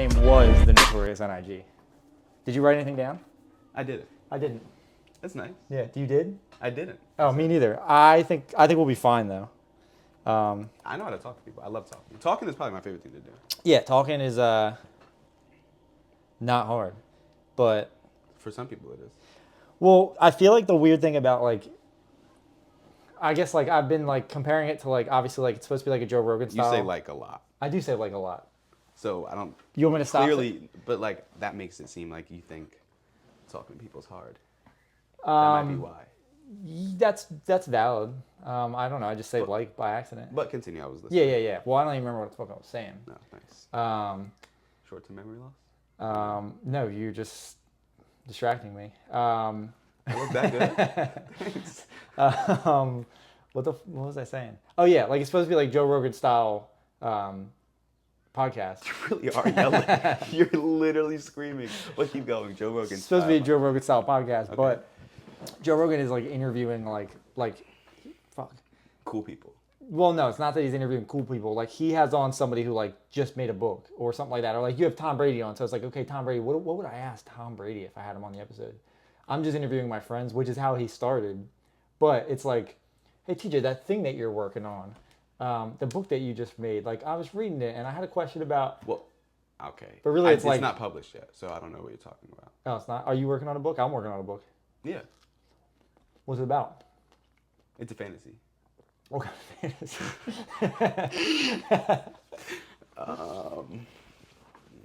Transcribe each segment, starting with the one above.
name was the Notorious N.I.G. Did you write anything down? I didn't. I didn't. That's nice. Yeah, you did? I didn't. Oh, me neither. I think we'll be fine though. I know how to talk to people. I love talking. Talking is probably my favorite thing to do. Yeah, talking is not hard, but For some people, it is. well, I feel like the weird thing about like, I guess like I've been like comparing it to like obviously like it's supposed to be like a Joe Rogan style. You say like a lot. I do say like a lot. So I don't. You want me to stop? Clearly, but like that makes it seem like you think talking to people's hard. That might be why. That's valid. I don't know. I just say like by accident. But continue. I was listening. Yeah. Well, I don't even remember what the fuck I was saying. No, nice. Short-term memory loss. No, you're just distracting me. I look that good. Thanks. What was I saying? Oh yeah, like it's supposed to be like Joe Rogan style podcast. You really are yelling. You're literally screaming. But keep going. Joe Rogan. It's supposed to be a Joe Rogan style podcast, Okay. but Joe Rogan is like interviewing like fuck. Cool people. Well, no, it's not that he's interviewing cool people. Like he has on somebody who like just made a book or something like that, or like you have Tom Brady on. So it's like, okay, Tom Brady. What would I ask Tom Brady if I had him on the episode? I'm just interviewing my friends, which is how he started. But it's like, hey TJ, that thing that you're working on, the book that you just made. Like I was reading it and I had a question about. Well, okay. But really, it's like not published yet, so I don't know what you're talking about. No, it's not. Are you working on a book? I'm working on a book. Yeah. What's it about? It's a fantasy. What kind of fantasy?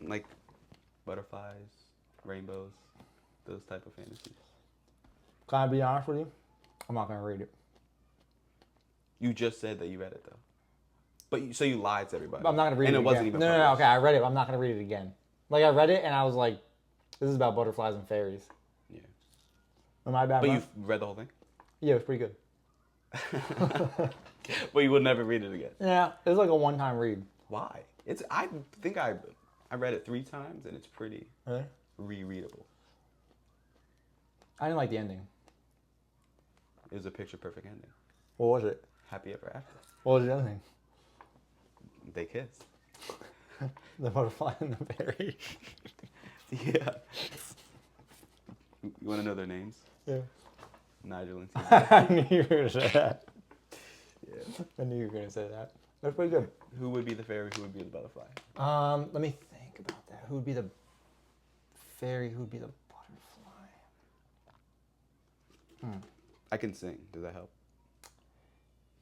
Like butterflies, rainbows, those type of fantasies. Can I be honest with you? I'm not gonna read it. You just said that you read it though. But so you lied to everybody. I'm not gonna read it. And it wasn't again. even. No. Okay, I read it. But I'm not gonna read it again. Like I read it and I was like, this is about butterflies and fairies. Yeah. Am I bad? But you've read the whole thing. Yeah, it was pretty good. But you would never read it again. Yeah, it was like a one-time read. Why? I think I read it 3 times and it's pretty Really? rereadable. I didn't like the ending. It was a picture perfect ending. What was it? Happy ever after. What was the other thing? They kissed. The butterfly and the fairy. Yeah. You want to know their names? Yeah. Nigel and I knew you were gonna say that. Yeah. I knew you were gonna say that. That's pretty good. Who would be the fairy? Who would be the butterfly? Let me think about that. Who would be the fairy? Who would be the butterfly? I can sing. Does that help?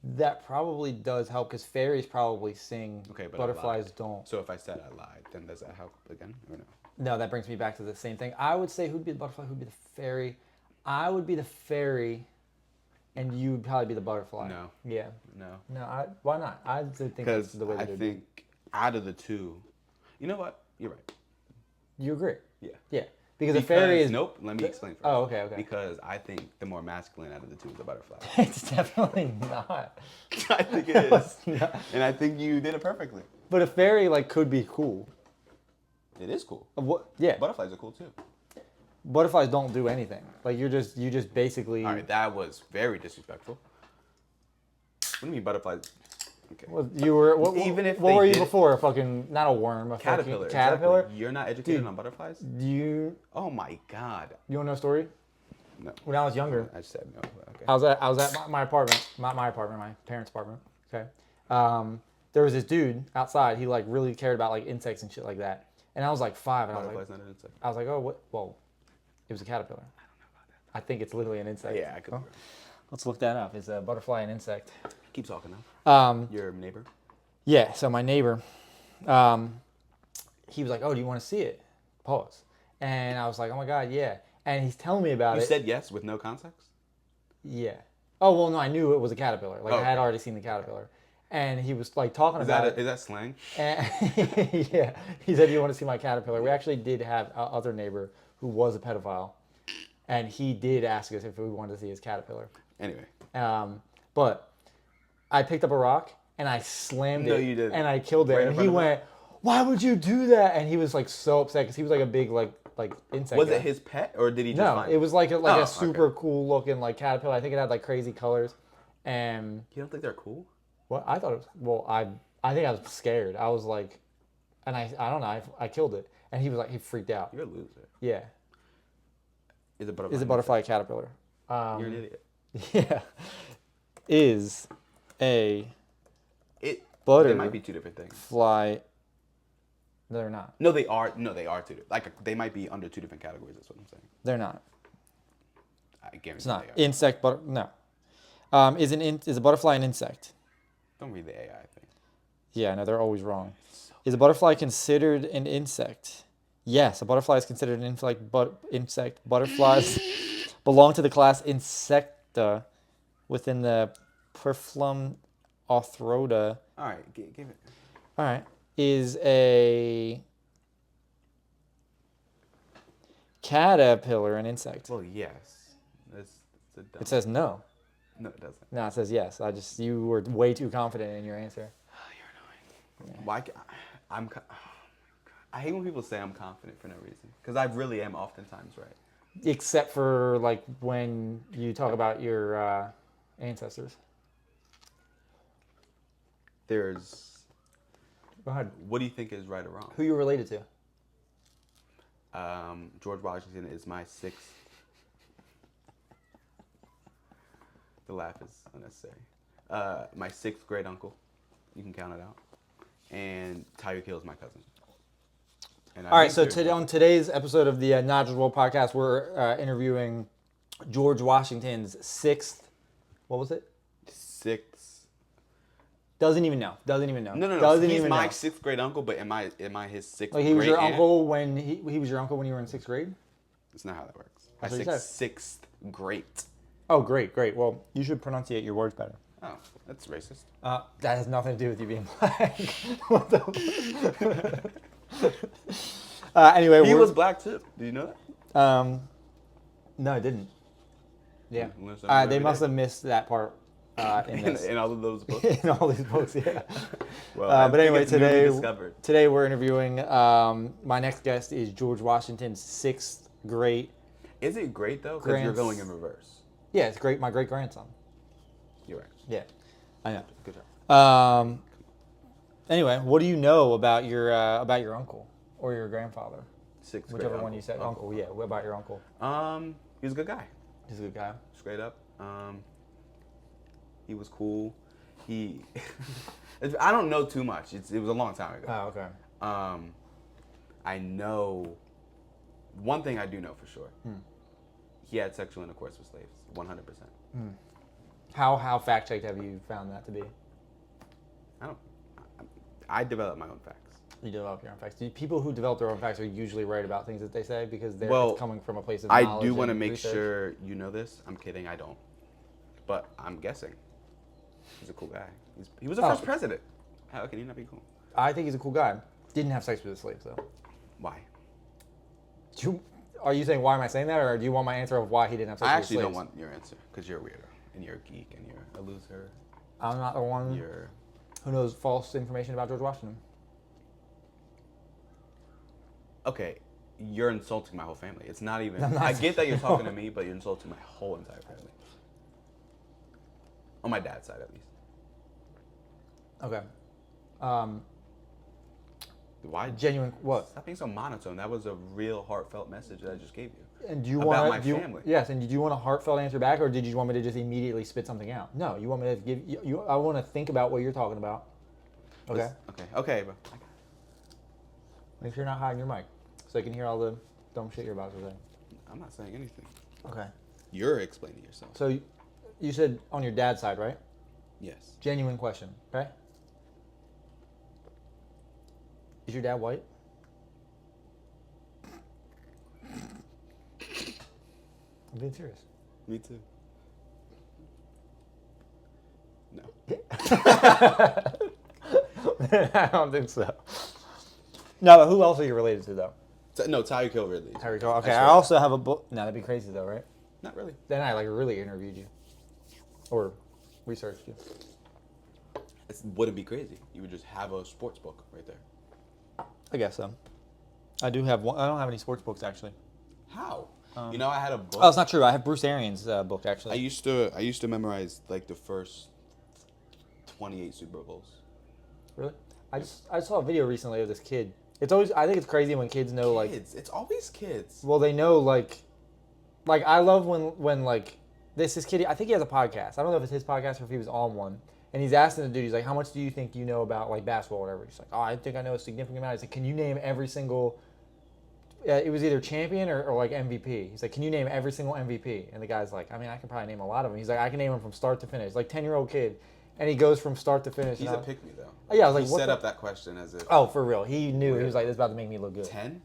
That probably does help because fairies probably sing. Okay, but butterflies don't. So if I said I lied, then does that help again or no? No, that brings me back to the same thing. I would say who'd be the butterfly? Who'd be the fairy? I would be the fairy, and you'd probably be the butterfly. No. Yeah. No. No. Why not? I do think that's the way Because to I do it. think out of the two, you know what? You're right. You agree? Yeah. Yeah. Because a fairy is. Nope. Let me explain first. Oh, okay. Because I think the more masculine out of the two is the butterfly. It's definitely not. I think it is. No. And I think you did it perfectly. But a fairy like could be cool. It is cool. What? Yeah. Butterflies are cool too. Butterflies don't do anything. Like you just basically. All right, that was very disrespectful. What do you mean butterflies? Okay. Well, you were. What, Even if what they were you did- before? A fucking not a worm. A Caterpillar. Fucking caterpillar. Exactly. You're not educated Dude. on butterflies? Do you? Oh my god. You want to know a story? No. When I was younger, I just said no. Okay. I was at my apartment, not my apartment, my parents' apartment. Okay. There was this dude outside. He like really cared about like insects and shit like that. And I was like 5, and I was Butterflies like, not an insect. oh, what? Well, it was a caterpillar. I don't know about that. I think it's literally an insect. Yeah, I could. Let's look that up. Is a butterfly an insect? Keep talking now. Your neighbor. Yeah. So my neighbor, he was like, "Oh, do you want to see it?" Pause. And I was like, "Oh my god, yeah." And he's telling me about You it. said yes with no context? Yeah. Oh well, no, I knew it was a caterpillar. Like I had Okay. already seen the caterpillar, and he was like talking about it. Is that slang? And yeah, he said, "You want to see my caterpillar?" We actually did have a other neighbor who was a pedophile, and he did ask us if we wanted to see his caterpillar. Anyway. But I picked up a rock and I slammed it. No, you didn't. And I killed it. Right in And front he of him? went, "Why would you do that?" And he was like so upset because he was like a big like insect. Was guy. it his pet or did he just No, find it was like Oh, a okay. super cool looking like caterpillar. I think it had like crazy colors. And You don't think they're cool? what I thought it was, well, I think I was scared. I was like, And I don't know, I killed it. And he was like, he freaked out. You're a loser. Yeah. Is a butterfly? Is a butterfly a caterpillar? You're an idiot. Yeah. Is a They butterfly? might be two different things. They're not. No, they are. No, they are two. They might be under two different categories. That's what I'm saying. They're not. I guarantee It's not. they are. Insect, no. Is a butterfly an insect? Don't read the AI thing. Yeah, no, they're always wrong. Is a butterfly considered an insect? Yes, a butterfly is considered an insect. Butterflies belong to the class Insecta within the Perflum Arthroda. All right, give it. All right. Is a caterpillar an insect? Well, yes. It's a dumb. It says no. No, it doesn't. No, it says yes. You were way too confident in your answer. You're annoying. Why? Oh my God. I hate when people say I'm confident for no reason, because I really am oftentimes right. Except for like when you talk about your ancestors. There's. Go ahead. What do you think is right or wrong? Who you related to? George Washington is my sixth. The laugh is unnecessary. My sixth great uncle. You can count it out. And Tyreek Hill is my cousin. And All right, so on today's episode of the Nigel's World podcast, we're interviewing George Washington's sixth. What was it? Sixth. Doesn't even know. No. He's my sixth grade uncle, but am I his sixth? Like he was great your aunt? uncle when he was your uncle when you were in sixth grade? That's not how that works. That's I what you said said. sixth great. Oh, great. Well, you should pronunciate your words better. Oh, that's racist. That has nothing to do with you being black. What the? Anyway, He was black too. Do you know that? No, I didn't. Yeah. They They must have missed that part in this. in all of those books. In all these books, yeah. Well, But anyway, it's newly today discovered. we're interviewing. My next guest is George Washington's sixth great. Is it great though? Because you're Grants- going in reverse. Yeah, it's great. My great grandson. You're right. Yeah, I know. Good job. Anyway, what do you know about your uncle or your grandfather? Sixth Whichever grade one you said. Uncle. Yeah. What about your uncle? He was a good guy. He's a good guy. Straight up. He was cool. I don't know too much. It was a long time ago. Oh, okay. I know. One thing I do know for sure. He had sexual intercourse with slaves. 100%. How fact checked have you found that to be? I develop my own facts. You develop your own facts. People who develop their own facts are usually right about things that they say because they're coming from a place of knowledge. I do want to and make research. sure you know this. I'm kidding. I don't. But I'm guessing. He's a cool guy. He was the first president. How can he not be cool? I think he's a cool guy. Didn't have sex with his slaves though. Why? Are you saying why am I saying that, or do you want my answer of why he didn't have sex I with his slaves? actually don't want your answer because you're a weirdo and you're a geek and you're a loser. I'm not the one You're. who knows false information about George Washington. Okay, you're insulting my whole family. It's not even. I'm not I get that you're talking to me, but you're insulting my whole entire family. On my dad's side, at least. Okay. Why? Genuine. What? Stop being so monotone. That was a real heartfelt message that I just gave you. And do you About want my family. Yes, and did you want a heartfelt answer back, or did you want me to just immediately spit something out? No, you want me to give you. I want to think about what you're talking about. Okay. Okay, bro. Make sure you're not hiding your mic, so I can hear all the dumb shit you're about to say. I'm not saying anything. Okay. You're explaining yourself. So you said on your dad's side, right? Yes. Genuine question. Okay. Is your dad white? I'm being serious. Me too. No. I don't think so. No, but who else are you related to, though? No, Tyreek Hill really. Tyreek Hill. Okay, I I swear. also have a book. No, that'd be crazy, though, right? Not really. Then I really interviewed you, or researched you. It wouldn't be crazy. You would just have a sports book right there. I guess so. I do have one. I don't have any sports books actually. How? I had a book. Oh, it's not true. I have Bruce Arians' book actually. I used to memorize like the first 28 Super Bowls. Really? I saw a video recently of this kid. It's always I think it's crazy when kids know like Kids. It's always kids. well they know like I love when like this kid I think he has a podcast. I don't know if it's his podcast or if he was on one. And he's asking the dude, he's like, how much do you think you know about like basketball or whatever? He's like, oh, I think I know a significant amount. He's like, can you name every single it was either champion or like MVP. He's like, can you name every single MVP? And the guy's like, I mean, I can probably name a lot of them. He's like, I can name them from start to finish. Like 10-year-old kid. And he goes from start to finish. He's a pick me, though. Yeah, I was like, he what set up that question as if... Oh, for real. He knew. He was like, this is about to make me look good. 10?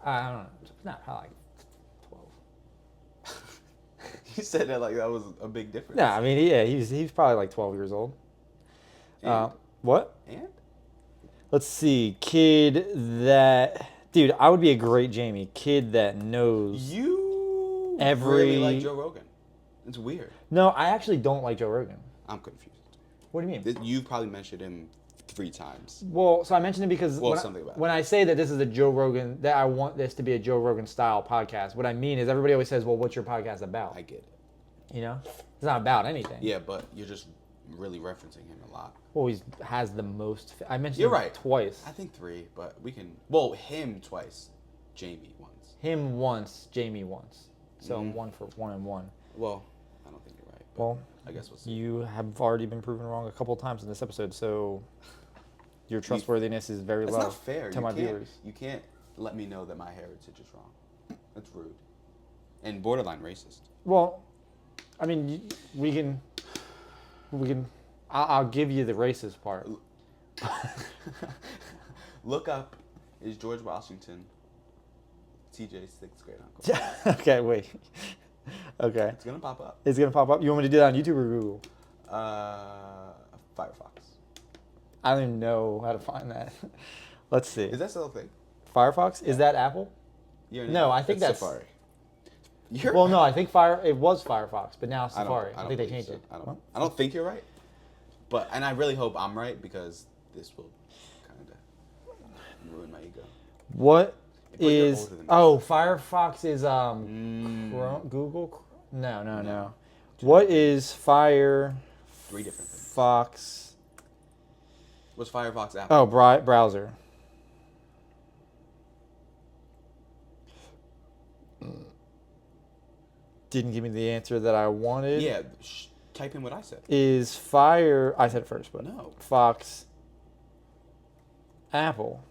I don't know. Not probably like 12. You said that like that was a big difference. Nah, I mean, yeah, he's probably like 12 years old. What? And? Let's see. Kid that... Dude, I would be a great Jamie. Kid that knows... You every... really like Joe Rogan. It's weird. No, I actually don't like Joe Rogan. I'm confused. What do you mean? You probably mentioned him 3 times. Well, so I mentioned it because when I say that this is a Joe Rogan, that I want this to be a Joe Rogan style podcast, what I mean is everybody always says, well, what's your podcast about? I get it. You know? It's not about anything. Yeah, but you're just really referencing him a lot. Well, he has the most... I mentioned You're him right. twice. I think 3, but we can... Well, him twice. Jamie once. Him once, Jamie once. So 1 for 1 and 1. Well, I don't think you're right. But Well, I guess we'll see. You have already been proven wrong a couple of times in this episode, so your trustworthiness is very low. That's not fair. To my viewers. You can't let me know that my heritage is wrong. That's rude. And borderline racist. Well, I mean, we can. I'll give you the racist part. Look up, is George Washington TJ's 6th grade uncle? Okay, wait. Okay. It's gonna pop up. It's gonna pop up. You want me to do that on YouTube or Google? Firefox. I don't even know how to find that. Let's see. Is that still a thing? Firefox? Is that Apple? No, I think that's Safari. Well, no, I think it was Firefox, but now it's Safari. I think they changed it. I don't think you're right. And I really hope I'm right because this will kind of ruin my ego. What But you're is... older than me. Oh, Firefox is Chrome, Google? No. What is 3 different things. Fox? What's Firefox Apple? Oh, browser. Didn't give me the answer that I wanted. Yeah, type in what I said. Is Fire... I said it first, but... No. Fox... Apple.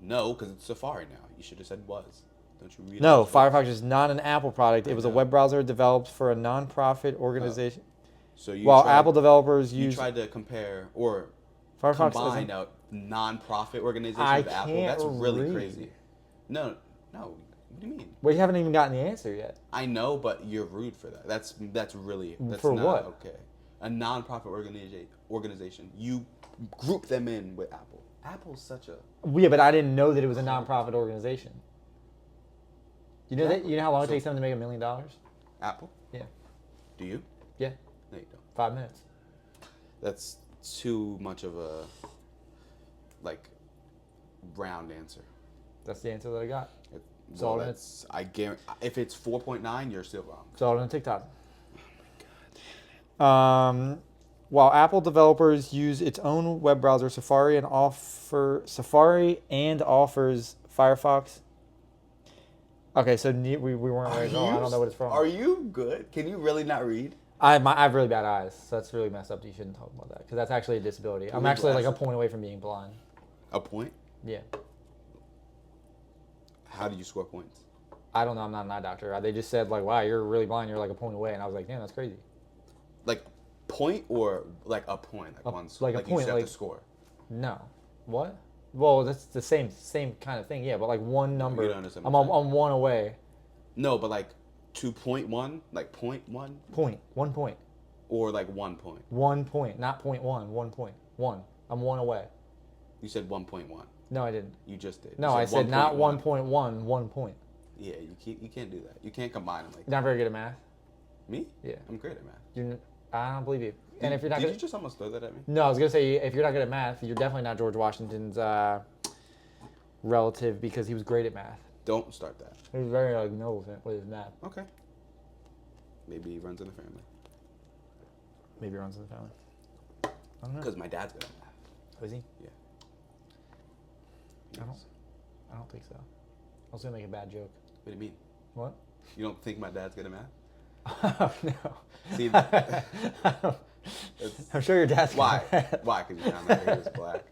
No, because it's Safari now. You should have said was. Don't you read? No, Firefox is not an Apple product. It was a web browser developed for a non-profit organization. So Apple developers you use... tried to compare or Firefox combine a non-profit organization I with Apple. can't That's really read. crazy. No. What do you mean? Well, you haven't even gotten the answer yet. I know, but you're rude for that. That's really For not what? okay. A non-profit organization. You group them in with Apple. Apple's such a... Yeah, but I didn't know that it was a non-profit organization. You know that? You know how long it takes them to make $1 million? Apple? Yeah. Do you? Yeah. No, you don't. 5 minutes. That's too much of a round answer. That's the answer that I got. I guarantee if it's 4.9, you're still wrong. It's all on TikTok. While Apple developers use its own web browser, Safari offers Firefox. Okay, so we weren't right at all. I don't know what it's from. Are you good? Can you really not read? I have really bad eyes, so that's really messed up. You shouldn't talk about that because that's actually a disability. I'm actually like a point away from being blind. A point? Yeah. How do you score points? I don't know. I'm not an eye doctor. They just said wow, you're really blind. You're like a point away, and I was like, damn, that's crazy. Like point or like a point, like one score, like a point, you have to score. No. What? Well, that's the same kind of thing. Yeah, but like one number. You don't understand. I'm 1 away. No, but like 2.1, like 0.1. Point. 1 point. Or like 1 point. 1 point, not 0.1. 1 point. 1. I'm 1 away. You said 1.1. No, I didn't. You just did. No, I said not 1.1. 1 point. Yeah, you can't do that. You can't combine them like that. You're not very good at math. Me? Yeah. I'm great at math. I don't believe you. And if you're not Did good, you just almost throw that at me? No, I was gonna say if you're not good at math, you're definitely not George Washington's relative because he was great at math. Don't start that. He was very noble with his math. Okay. Maybe he runs in the family. Maybe he runs in the family. I don't know. Because my dad's good at math. Was he? Yeah. I don't think so. I was gonna make a bad joke. What do you mean? What? You don't think my dad's good at math? No. See, I'm sure your dad's why? good at math. Why? Because you found out he was black.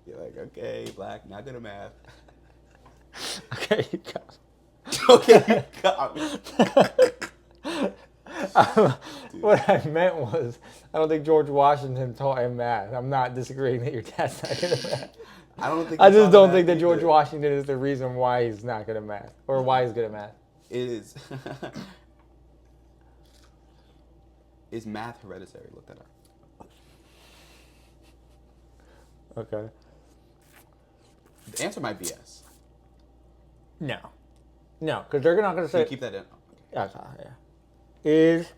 You're like, okay, black, not good at math. Okay, you go. Okay, you got me. What I meant was, I don't think George Washington taught him math. I'm not disagreeing that your dad's not good at math. I don't think. I he just taught don't math think that George either. Washington is the reason why he's not good at math, or why he's good at math. It is. Is math hereditary? Look that up. Okay. The answer might be yes. No, because they're not going to Can you say. keep that in? Yeah. Is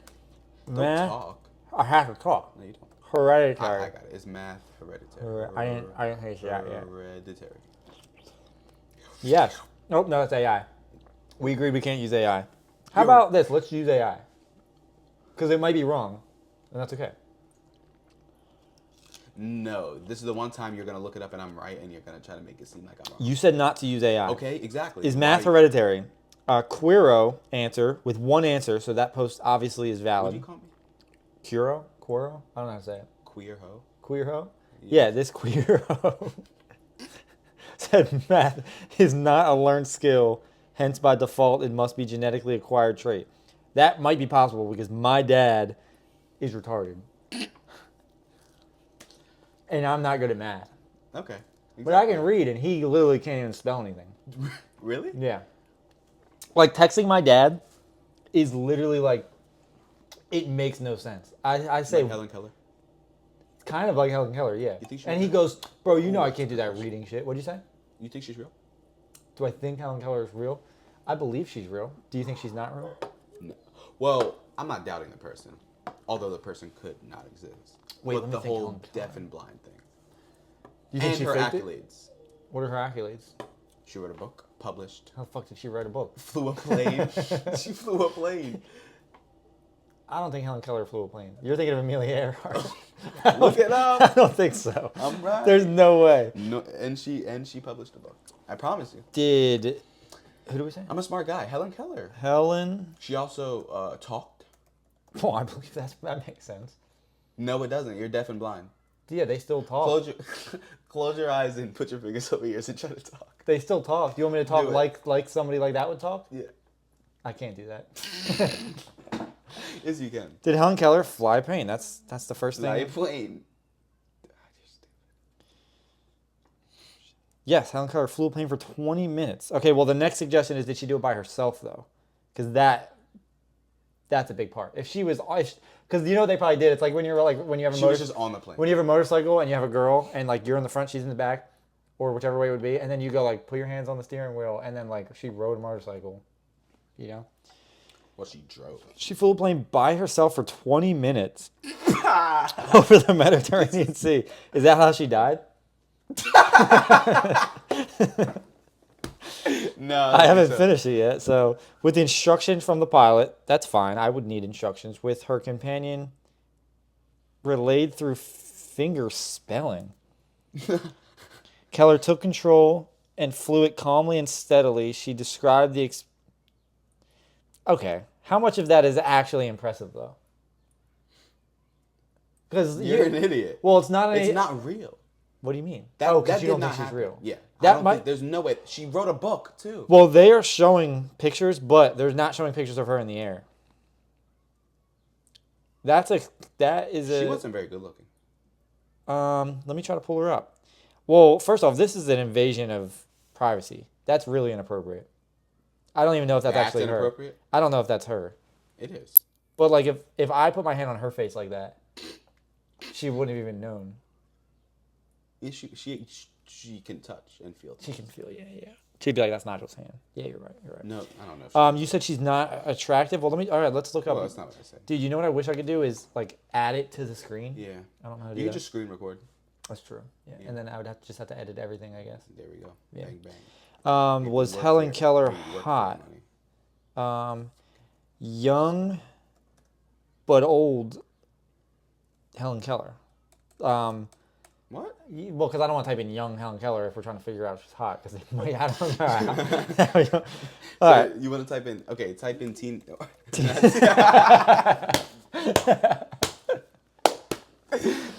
Don't math? talk. I have to talk. No, you don't. Hereditary. I got it. Is math hereditary? I didn't think that yet. Hereditary. Yes. Nope. No, it's AI. We agreed we can't use AI. How Yo. about this? Let's use AI. Because it might be wrong, and that's okay. No, this is the one time you're gonna look it up and I'm right, and you're gonna try to make it seem like I'm wrong. You said not to use AI. Okay, exactly. Is math Why- hereditary? Quiro answer with one answer, so that post obviously is What'd valid. you call me? Quiro? Quiro? I don't know how to say it. Queer hoe. Queer ho? Yeah, this queer ho said math is not a learned skill, hence by default it must be genetically acquired trait. That might be possible because my dad is retarded. And I'm not good at math. Okay. Exactly. But I can read and he literally can't even spell anything. Really? Yeah. Like texting my dad is literally like, it makes no sense. I say Like Helen Keller. kind of like Helen Keller, yeah. You think she And he would? goes, bro, you know Ooh, I that's can't a do good that question. reading shit. What'd you say? You think she's real? Do I think Helen Keller is real? I believe she's real. Do you think she's not real? No. Well, I'm not doubting the person, although the person could not exist. Wait, but let me the think whole Helen Keller. deaf and blind thing. You think And she her faked it? accolades. What are her accolades? She wrote a book, published, How the fuck did she write a book? flew a plane. She flew a plane. I don't think Helen Keller flew a plane. You're thinking of Amelia Earhart. Look it I up. don't think so. I'm right. There's no way. No, and she published a book. I promise you. Did who do we say? I'm a smart guy. Helen Keller. Helen. She also talked. Well, I believe that makes sense. No, it doesn't. You're deaf and blind. Yeah, they still talk. Close your eyes and put your fingers over yours and try to talk. They still talk. Do you want me to talk Do it. like somebody like that would talk? Yeah. I can't do that. Yes, you can. Did Helen Keller fly a plane? That's the first Fly a thing. plane. Yes, Helen Keller flew a plane for 20 minutes. Okay, well the next suggestion is did she do it by herself though? Because that's a big part. If she was, because you know what they probably did. It's like when you're like when you have a She was just on the plane. when you have a motorcycle and you have a girl and like you're in the front, she's in the back, or whichever way it would be, and then you go like put your hands on the steering wheel and then like she rode a motorcycle, you know. Well, she drove. She flew a plane by herself for 20 minutes over the Mediterranean Sea. Is that how she died? No, I haven't finished it yet. So, with instructions from the pilot, that's fine. I would need instructions. With her companion, relayed through finger spelling. Keller took control and flew it calmly and steadily. She described the. Okay, how much of that is actually impressive, though? Because You're an idiot. Well, it's not. It's not real. What do you mean? That, oh, that because you did don't not think she's happen. real. Yeah. That I don't might. think, there's no way. She wrote a book, too. Well, they are showing pictures, but they're not showing pictures of her in the air. That is a. She wasn't very good looking. Let me try to pull her up. Well, first off, this is an invasion of privacy. That's really inappropriate. I don't even know if that's actually inappropriate? her. I don't know if that's her. It is. But like, if I put my hand on her face like that, she wouldn't have even known. She can touch and feel. She can feel, yeah. She'd be like, "That's Nigel's hand." Yeah, you're right. No, I don't know. You said she's not attractive. Well, all right, let's look up. Well, that's not what I said. Dude, you know what I wish I could do is like add it to the screen. Yeah. I don't know how to do You that. can just screen record. That's true. Yeah. And then I would just have to edit everything, I guess. There we go. Yeah. Bang, bang. Was Work Helen for it. Keller Work for your hot? money. Young, but old. Helen Keller. Well, What? Well, because I don't want to type in young Helen Keller if we're trying to figure out if she's hot. Because I don't know. All right. You want to type in? Okay, type in teen.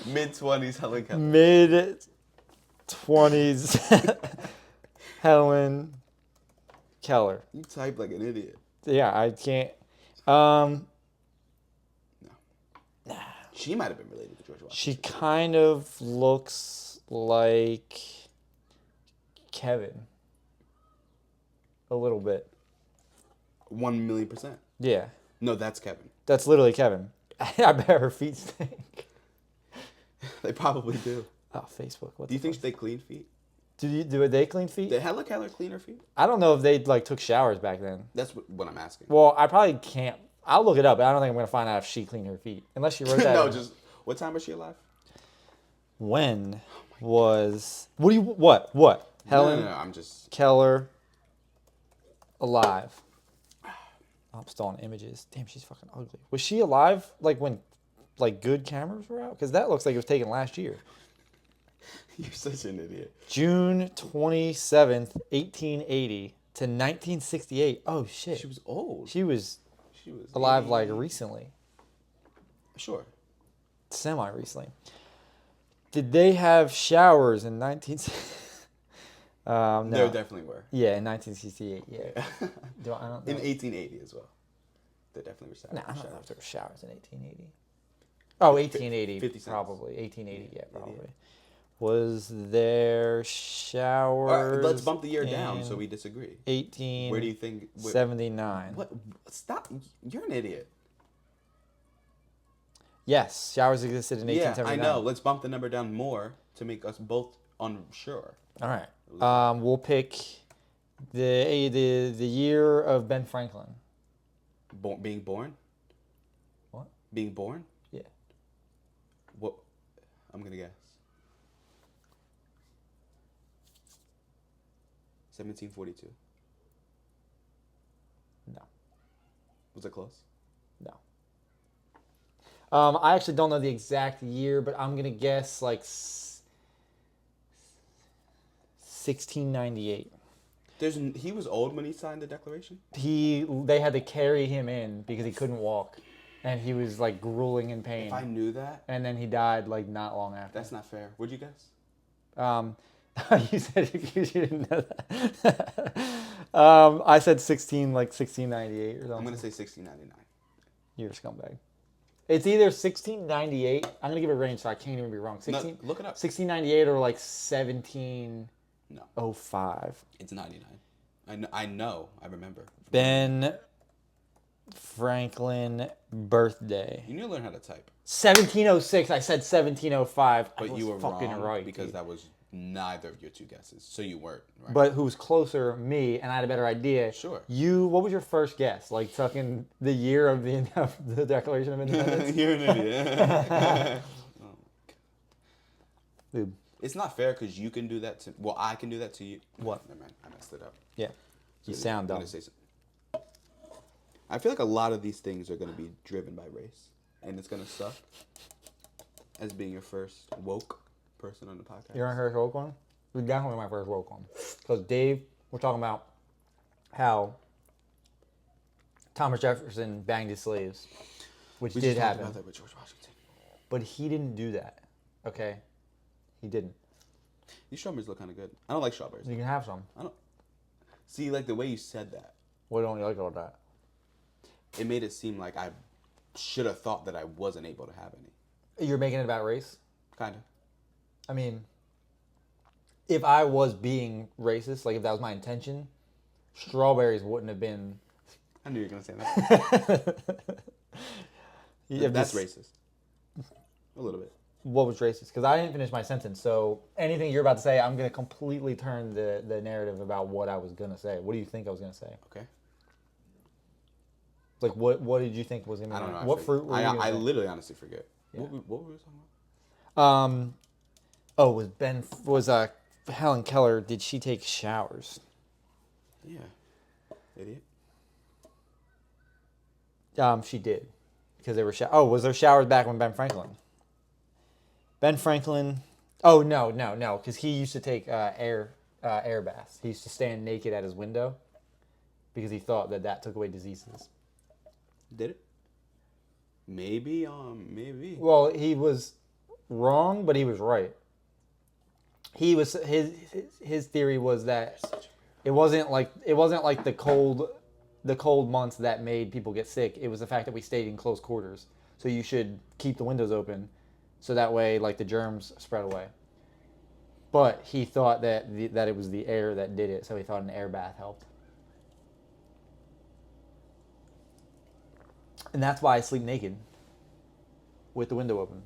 Mid-20s Helen Keller. Mid-20s Helen Keller. You type like an idiot. Yeah, I can't. She might have been related to George Washington. She kind of looks like Kevin. A little bit. 1,000,000%. Yeah. No, that's Kevin. That's literally Kevin. I bet her feet stink. They probably do. Oh, Facebook. What Do you think they clean feet? Do they clean feet? Did Helen Keller clean her feet? I don't know if they like took showers back then. That's what I'm asking. Well, I probably can't. I'll look it up, but I don't think I'm gonna find out if she cleaned her feet unless she wrote that. No, in. just what time was she alive? When was what Helen No, I'm just Keller alive? Oh, I'm still on images. Damn, she's fucking ugly. Was she alive like when like good cameras were out? Because that looks like it was taken last year. You're such an idiot. June 27th, 1880 to 1968. Oh shit. She was old. She was She was alive 80. like recently. Sure. Semi recently. Did they have showers in 19? No. There definitely were. Yeah, in 1968. Yeah. I don't know. In 1880 as well. There definitely were showers. Nah, I don't know if there were showers in 1880. Oh, 1880. 50 cents. Probably. 1880. Yeah, probably. Was there showers? All right, let's bump the year down so we disagree. 18. Where do you think? 79. What? Stop! You're an idiot. Yes, showers existed in Yeah, 1879. I know. Let's bump the number down more to make us both unsure. All right. We'll pick the year of Ben Franklin. Being born? What? Being born? Yeah. What? I'm gonna guess. 1742. No. Was it close? No. I actually don't know the exact year, but I'm gonna guess like 1698. He was old when he signed the Declaration? They had to carry him in because he couldn't walk, and he was like grueling in pain. If I knew that, And then he died like not long after. that's not fair. What'd you guess? You said you didn't know that. I said 1698 or something. I'm gonna say 1699. You're a scumbag. It's either 1698. I'm gonna give it a range so I can't even be wrong. No, look it up. 1698 or like 1705. No, it's 99. I know. I remember. Ben Franklin birthday. You need to learn how to type. 1706. I said 1705. But I was you were fucking wrong right because dude. that was neither of your two guesses. So you weren't right. But who was closer, me, and I had a better idea. Sure. What was your first guess? Like fucking the year of the Declaration of Independence? You're an idiot. Dude. It's not fair because you can do that to. Well, I can do that to you. What? Never mind. I messed it up. Yeah. You So sound I'm dumb. gonna say something. I feel like a lot of these things are going to be driven by race, and it's going to suck as being your first woke person on the podcast. You're my first woke one? You're definitely my first woke one. Because Dave, we're talking about how Thomas Jefferson banged his slaves, which We did just talked happen. about that with George Washington. But he didn't do that. Okay? He didn't. These strawberries look kind of good. I don't like strawberries. You can have some. I don't. See, like the way you said that, What don't you like about that? it made it seem like I should have thought that I wasn't able to have any. You're making it about race? Kind of. I mean, if I was being racist, like if that was my intention, strawberries wouldn't have been. I knew you were going to say that. That's racist. A little bit. What was racist? Because I didn't finish my sentence. So anything you're about to say, I'm going to completely turn the narrative about what I was going to say. What do you think I was going to say? Okay. Like, what did you think was going to be? I don't know. What fruit were you gonna I say? literally honestly forget. Yeah. What were we talking about? Was Helen Keller, did she take showers? Yeah. Idiot. She did. Because there were was there showers back when Ben Franklin? Ben Franklin Oh no, because he used to take air baths. He used to stand naked at his window because he thought that took away diseases. Did it? Maybe. Maybe. Well, he was wrong, but he was right. He was his theory was that it wasn't like the cold months that made people get sick. It was the fact that we stayed in close quarters. So you should keep the windows open, so that way like the germs spread away. But he thought that that it was the air that did it, so he thought an air bath helped. And that's why I sleep naked with the window open.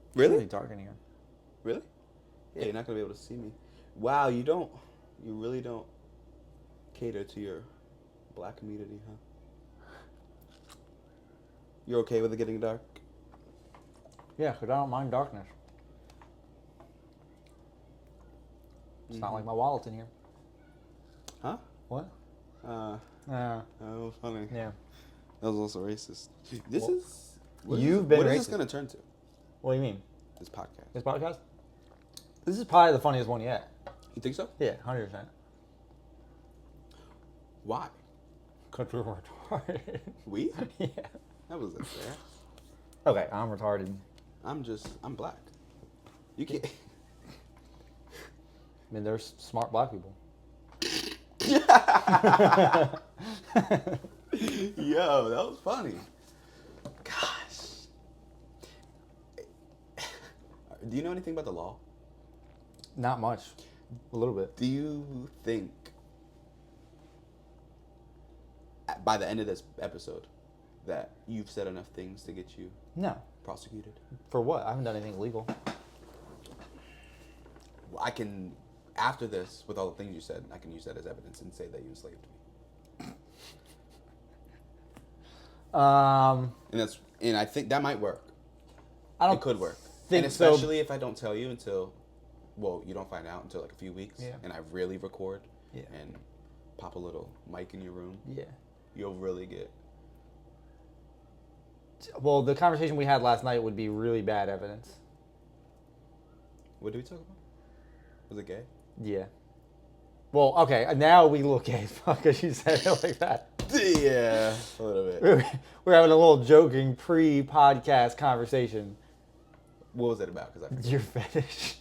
It's Really? really dark in here. Really? Yeah, you're not gonna be able to see me. Wow, you really don't cater to your black community, huh? You're okay with it getting dark? Yeah, because I don't mind darkness. It's not like my wallet's in here. Huh? What? That was funny. Yeah. That was also racist. What You've been What is racist. this gonna turn to? What do you mean? This podcast. This podcast? This is probably the funniest one yet. You think so? Yeah, 100%. Why? Because we're retarded. We? Yeah. That wasn't fair. Okay, I'm retarded. I'm black. You can't. I mean, there's smart black people. Yo, that was funny. Gosh. Do you know anything about the law? Not much. A little bit. Do you think by the end of this episode that you've said enough things to get you No. prosecuted? For what? I haven't done anything illegal. Well, I can, after this, with all the things you said, I can use that as evidence and say that you enslaved me. And I think that might work. It could work. And especially if I don't tell you until, well, you don't find out until like a few weeks, and I really record and pop a little mic in your room. Yeah. You'll really get. Well, the conversation we had last night would be really bad evidence. What did we talk about? Was it gay? Yeah. Well, okay, now we look gay because you said it like that. Yeah, a little bit. We're having a little joking pre-podcast conversation. What was it about? Because I forget. Your fetish.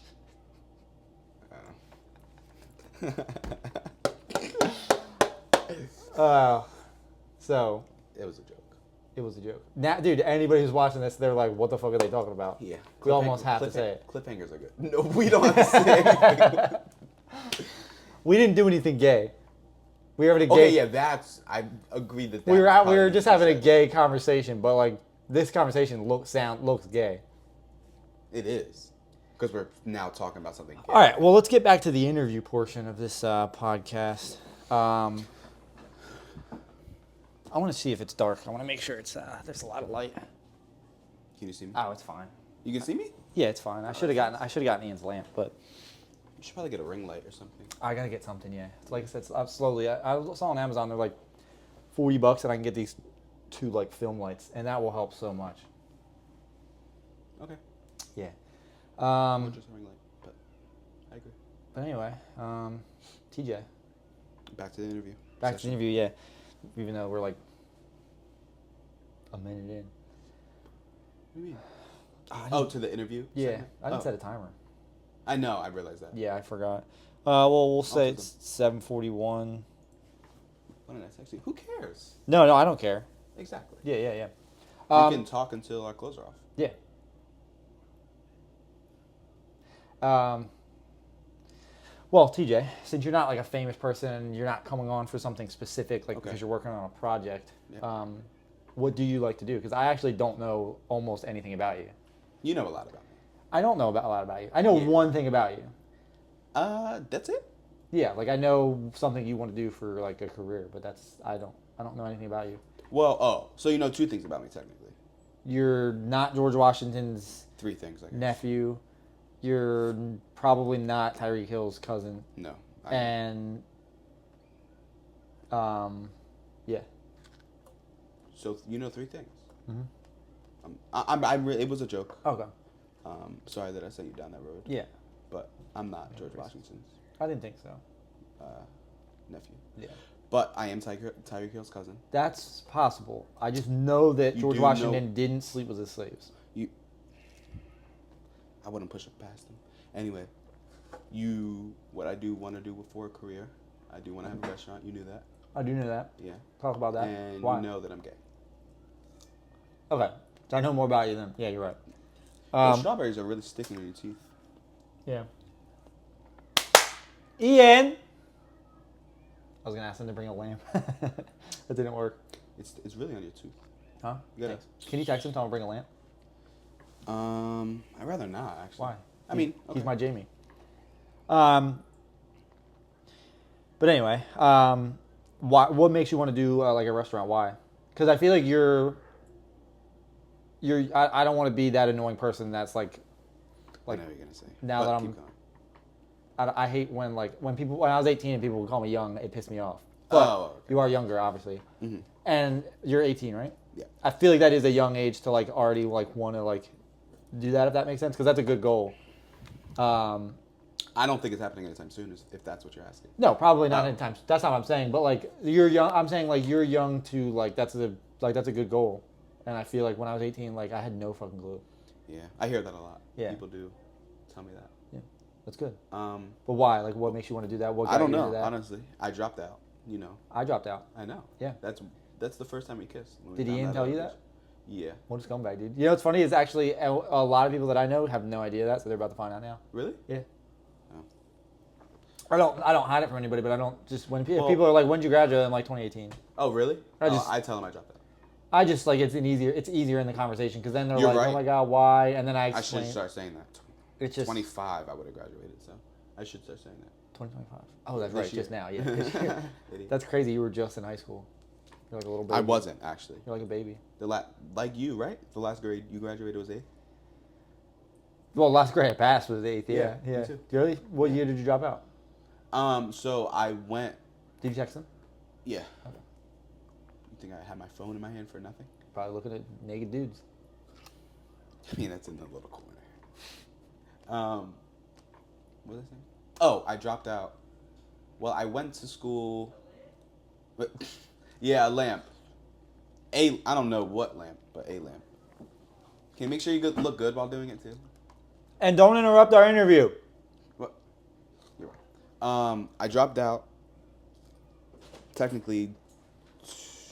So It was a joke. it was a joke. Now, dude, anybody who's watching this, they're like, "What the fuck are they talking about?" Yeah. We almost have to say it. Cliffhangers are good. No, we don't have to say anything. We didn't do anything gay. We were having a Okay, gay. yeah, I agree that. We were out. We probably were just having a said. gay conversation, but like this conversation looks gay. It is, because we're now talking about something gay. All right. Well, let's get back to the interview portion of this podcast. I want to see if it's dark. I want to make sure it's there's a lot of light. Can you see me? Oh, it's fine. You can see me? Yeah, it's fine. I should have gotten Ian's lamp, but You should probably get a ring light or something. I gotta get something. Yeah, like I said, I saw on Amazon they're like $40, and I can get these 2 like film lights, and that will help so much. Okay. Yeah. Or just a ring light, but I agree. But anyway, TJ. Back to the interview. Back to the interview. Yeah. Even though we're like a minute in. What do you mean? Oh, to the interview? Yeah, segment? I didn't set a timer. I know, I realized that. Yeah, I forgot. Well, we'll say Also it's 7:41. When did I text you? Who cares? No, I don't care. Exactly. Yeah. We can talk until our clothes are off. Yeah. Well, TJ, since you're not like a famous person, you're not coming on for something specific, like because you're working on a project. Yeah. What do you like to do? Because I actually don't know almost anything about you. You know a lot about me. I don't know a lot about you. I know one thing about you. That's it? Yeah, like I know something you want to do for like a career, but I don't know anything about you. Well, so you know 2 things about me technically. You're not George Washington's 3 things, I guess. nephew. You're probably not Tyreek Hill's cousin. No. And yeah. So you know 3 things. Mhm. I'm really. It was a joke. Okay. Sorry that I sent you down that road. Yeah. But I'm not George Washington's I didn't think so. nephew. Yeah. But I am Tyreek Hill's cousin. That's possible. I just know that George Washington didn't sleep with his slaves. I wouldn't push it past him. Anyway, what I do want to do for a career, I do want to have a restaurant. You knew that. I do know that. Yeah. Talk about that. And Why? you know that I'm gay. Okay. So I know more about you then. Yeah, you're right. Well, strawberries are really sticking in your teeth. Yeah. Ian! I was going to ask him to bring a lamp. That didn't work. It's really on your tooth. Huh? Thanks. Can you text him, tell him to bring a lamp? I'd rather not, actually. Why? I mean, he's my Jamie. But anyway, what makes you want to do like a restaurant? Why? Because I feel like I don't want to be that annoying person that's like I know what you're gonna say. Now that I hate when I was 18 and people would call me young, it pissed me off. But okay. You are younger, obviously, and you're 18, right? Yeah. I feel like that is a young age to like already like want to like do that, if that makes sense, because that's a good goal. I don't think it's happening anytime soon, if that's what you're asking. No, probably not anytime. That's not what I'm saying. But like you're young. I'm saying like you're young to like that's a good goal. And I feel like when I was 18, like I had no fucking clue. Yeah, I hear that a lot. Yeah. People do tell me that. Yeah, that's good. But why? Like, what makes you want to do that? What got I don't you know. into that? Honestly, I dropped out. You know. I dropped out. I know. Yeah. That's the first time we kissed. Did Ian tell you that? Yeah. What a scumbag, dude. You know what's funny is actually a lot of people that I know have no idea that, so they're about to find out now. Really? Yeah. Oh. I don't hide it from anybody, but I don't just when people are like, "When did you graduate?" I'm like 2018. Oh, really? I tell them I dropped out. I just like it's easier in the conversation because then they're You're like, right. "Oh my god, why?" And then I explain. I should start saying that. It's just 25. I would have graduated, so I should start saying that. 2025. Oh, that's This right. year. Just now, yeah. That's crazy. You were just in high school. You're like a little baby. I wasn't actually. You're like a baby. Like you, right? The last grade you graduated was 8th. Well, last grade I passed was 8th. Yeah. Me too. Really? What year did you drop out? So I went. Did you text them? Yeah. Okay. You think I had my phone in my hand for nothing? Probably looking at naked dudes. I mean, that's in the little corner. What was I saying? Oh, I dropped out. Well, I went to school. But yeah, a lamp. I don't know what lamp, but a lamp. Can you make sure you look good while doing it too? And don't interrupt our interview. What? You're right. I dropped out. Technically,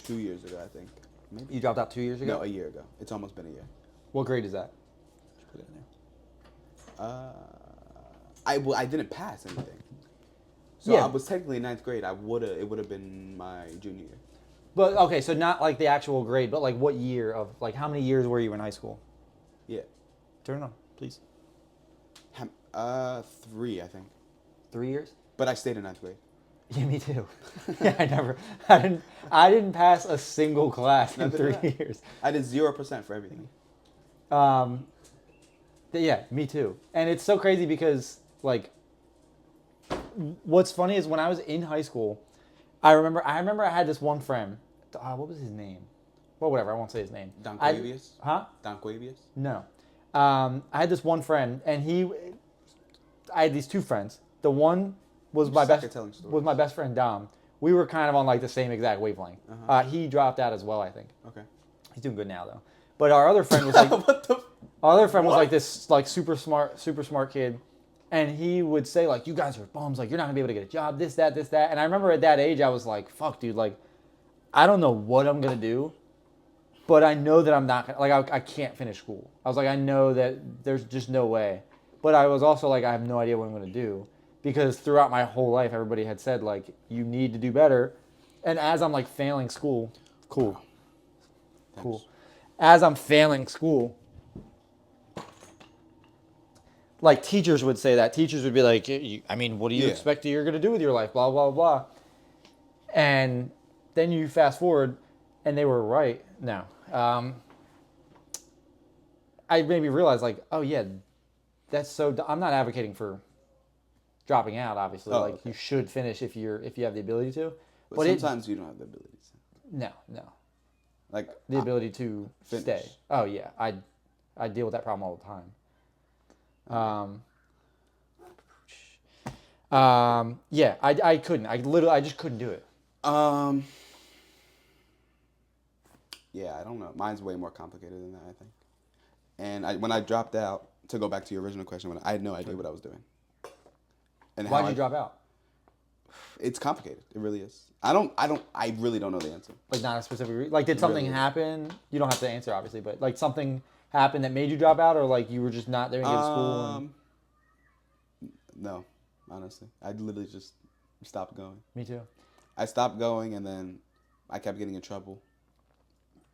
2 years ago, I think. Maybe. You dropped out 2 years ago? No, a year ago. It's almost been a year. What grade is that? Put it in there. I didn't pass anything. So Yeah. I was technically in 9th grade. It would have been my junior year. But okay, so not like the actual grade, but like what year of like how many years were you in high school? Yeah. Turn it on, please. 3, I think. 3 years? But I stayed in 9th grade. Yeah, me too. Yeah, I didn't pass a single class in 3 years. I did 0% for everything. Yeah, me too. And it's so crazy because like, what's funny is when I was in high school, I remember I had this one friend. What was his name? Well, whatever. I won't say his name. Don Quavius? Huh? Don Quavius? No. I had this one friend, and I had these two friends. The one was my best friend Dom. We were kind of on like the same exact wavelength. Uh-huh. He dropped out as well, I think. Okay. He's doing good now though. But our other friend was like our other friend was What? like this like super smart kid, and he would say like, "You guys are bums. Like you're not gonna be able to get a job. This that." And I remember at that age I was like, "Fuck, dude. Like, I don't know what I'm gonna do, but I know that I'm not gonna like I can't finish school." I was like, I know that there's just no way. But I was also like, I have no idea what I'm gonna do. Because throughout my whole life, everybody had said, like, you need to do better. And as I'm, like, failing school, cool. As I'm failing school, like, teachers would say that. Teachers would be like, I mean, what do you expect you're going to do with your life? Blah, blah, blah. And then you fast forward, and they were right. No. I made me realize, like, oh, yeah, that's so... I'm not advocating for... dropping out, obviously. You should finish if you have the ability to. But sometimes you don't have the ability to. No. Like the ability to finish. stay. Oh yeah, I deal with that problem all the time. Yeah, I couldn't. I just couldn't do it. Yeah, I don't know. Mine's way more complicated than that, I think. And when I dropped out, to go back to your original question, I had no idea what I was doing. And why'd you drop out? It's complicated. It really is. I really don't know the answer. Like not a specific reason. Like did something happen? You don't have to answer obviously, but like something happened that made you drop out, or like you were just not there to get to school. No, honestly, I literally just stopped going. Me too. I stopped going, and then I kept getting in trouble.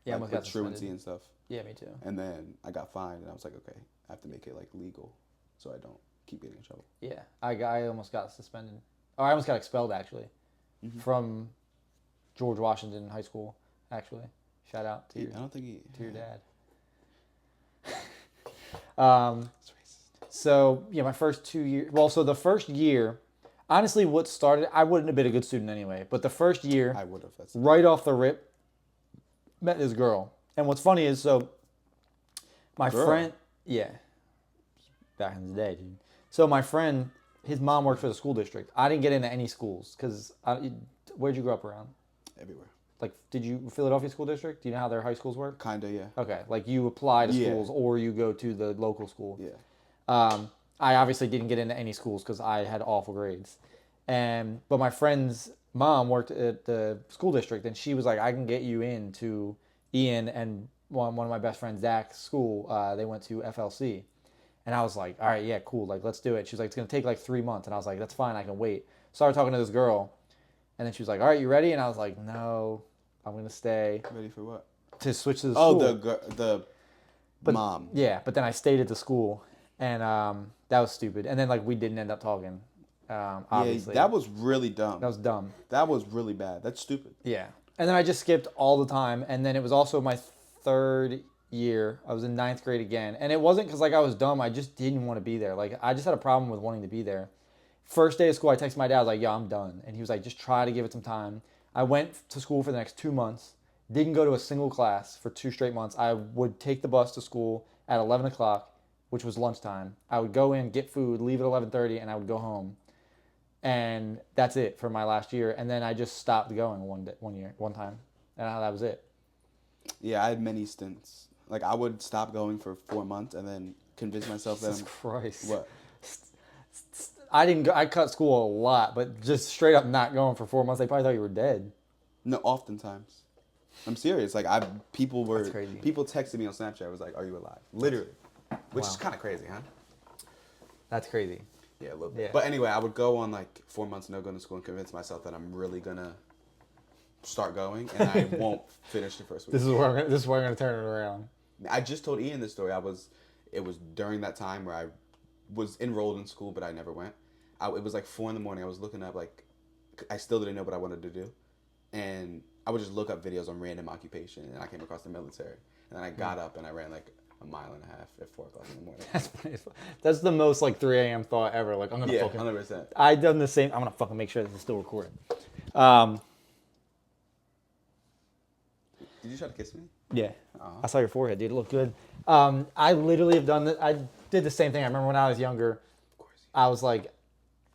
Yeah, like, with truancy and stuff. Yeah, me too. And then I got fined, and I was like, okay, I have to make it like legal, so I don't keep getting in trouble. Yeah, I almost got suspended. Or I almost got expelled actually, from George Washington High School. Actually, shout out to your dad. So yeah, my first 2 years. Well, so the first year, honestly, what started, I wouldn't have been a good student anyway. But the first year, I would have. Right off the rip, met this girl. And what's funny is, so my friend, yeah, back in the day, dude. So my friend, his mom worked for the school district. I didn't get into any schools because where'd you grow up around? Everywhere. Like, did you Philadelphia school district? Do you know how their high schools work? Kinda, yeah. Okay, like you apply to schools or you go to the local school. Yeah. I obviously didn't get into any schools because I had awful grades, but my friend's mom worked at the school district, and she was like, "I can get you into Ian and one of my best friends, Zach's school. They went to FLC." And I was like, all right, yeah, cool. Like, let's do it. She was like, it's going to take like 3 months. And I was like, that's fine. I can wait. Started talking to this girl. And then she was like, all right, you ready? And I was like, no, I'm going to stay. Ready for what? To switch to the school. Oh, the mom. Yeah, but then I stayed at the school. And that was stupid. And then, like, we didn't end up talking, obviously. Yeah, that was really dumb. That was dumb. That was really bad. That's stupid. Yeah. And then I just skipped all the time. And then it was also my third year. I was in 9th grade again, and it wasn't because like I was dumb. I just didn't want to be there. Like I just had a problem with wanting to be there. First day of school, I texted my dad. I was like, "Yo, I'm done," and he was like, "Just try to give it some time." I went to school for the next 2 months. Didn't go to a single class for 2 straight months. I would take the bus to school at 11 o'clock, which was lunchtime. I would go in, get food, leave at 11:30, and I would go home. And that's it for my last year. And then I just stopped going one time, and that was it. Yeah, I had many stints. Like, I would stop going for 4 months and then convince myself Jesus Christ. What? I cut school a lot, but just straight up not going for 4 months, they probably thought you were dead. No, oftentimes. I'm serious. Like, people texted me on Snapchat. I was like, are you alive? Literally. Which is kind of crazy, huh? That's crazy. Yeah, a little bit. Yeah. But anyway, I would go on, like, 4 months no going to school and convince myself that I'm really going to start going, and I won't finish the first week. This is where I'm going to turn it around. I just told Ian this story. It was during that time where I was enrolled in school, but I never went. It was like 4 a.m. I was looking up, like, I still didn't know what I wanted to do. And I would just look up videos on random occupation, and I came across the military. And then I got up and I ran like a mile and a half at 4 o'clock in the morning. That's funny. That's the most like 3 a.m. thought ever. Like, I'm going to fucking... 100%. I done the same. I'm going to fucking make sure this is still recording. Did you try to kiss me? Yeah. I saw your forehead, dude. It looked good. I literally have done that. I did the same thing. I remember when I was younger, I was like,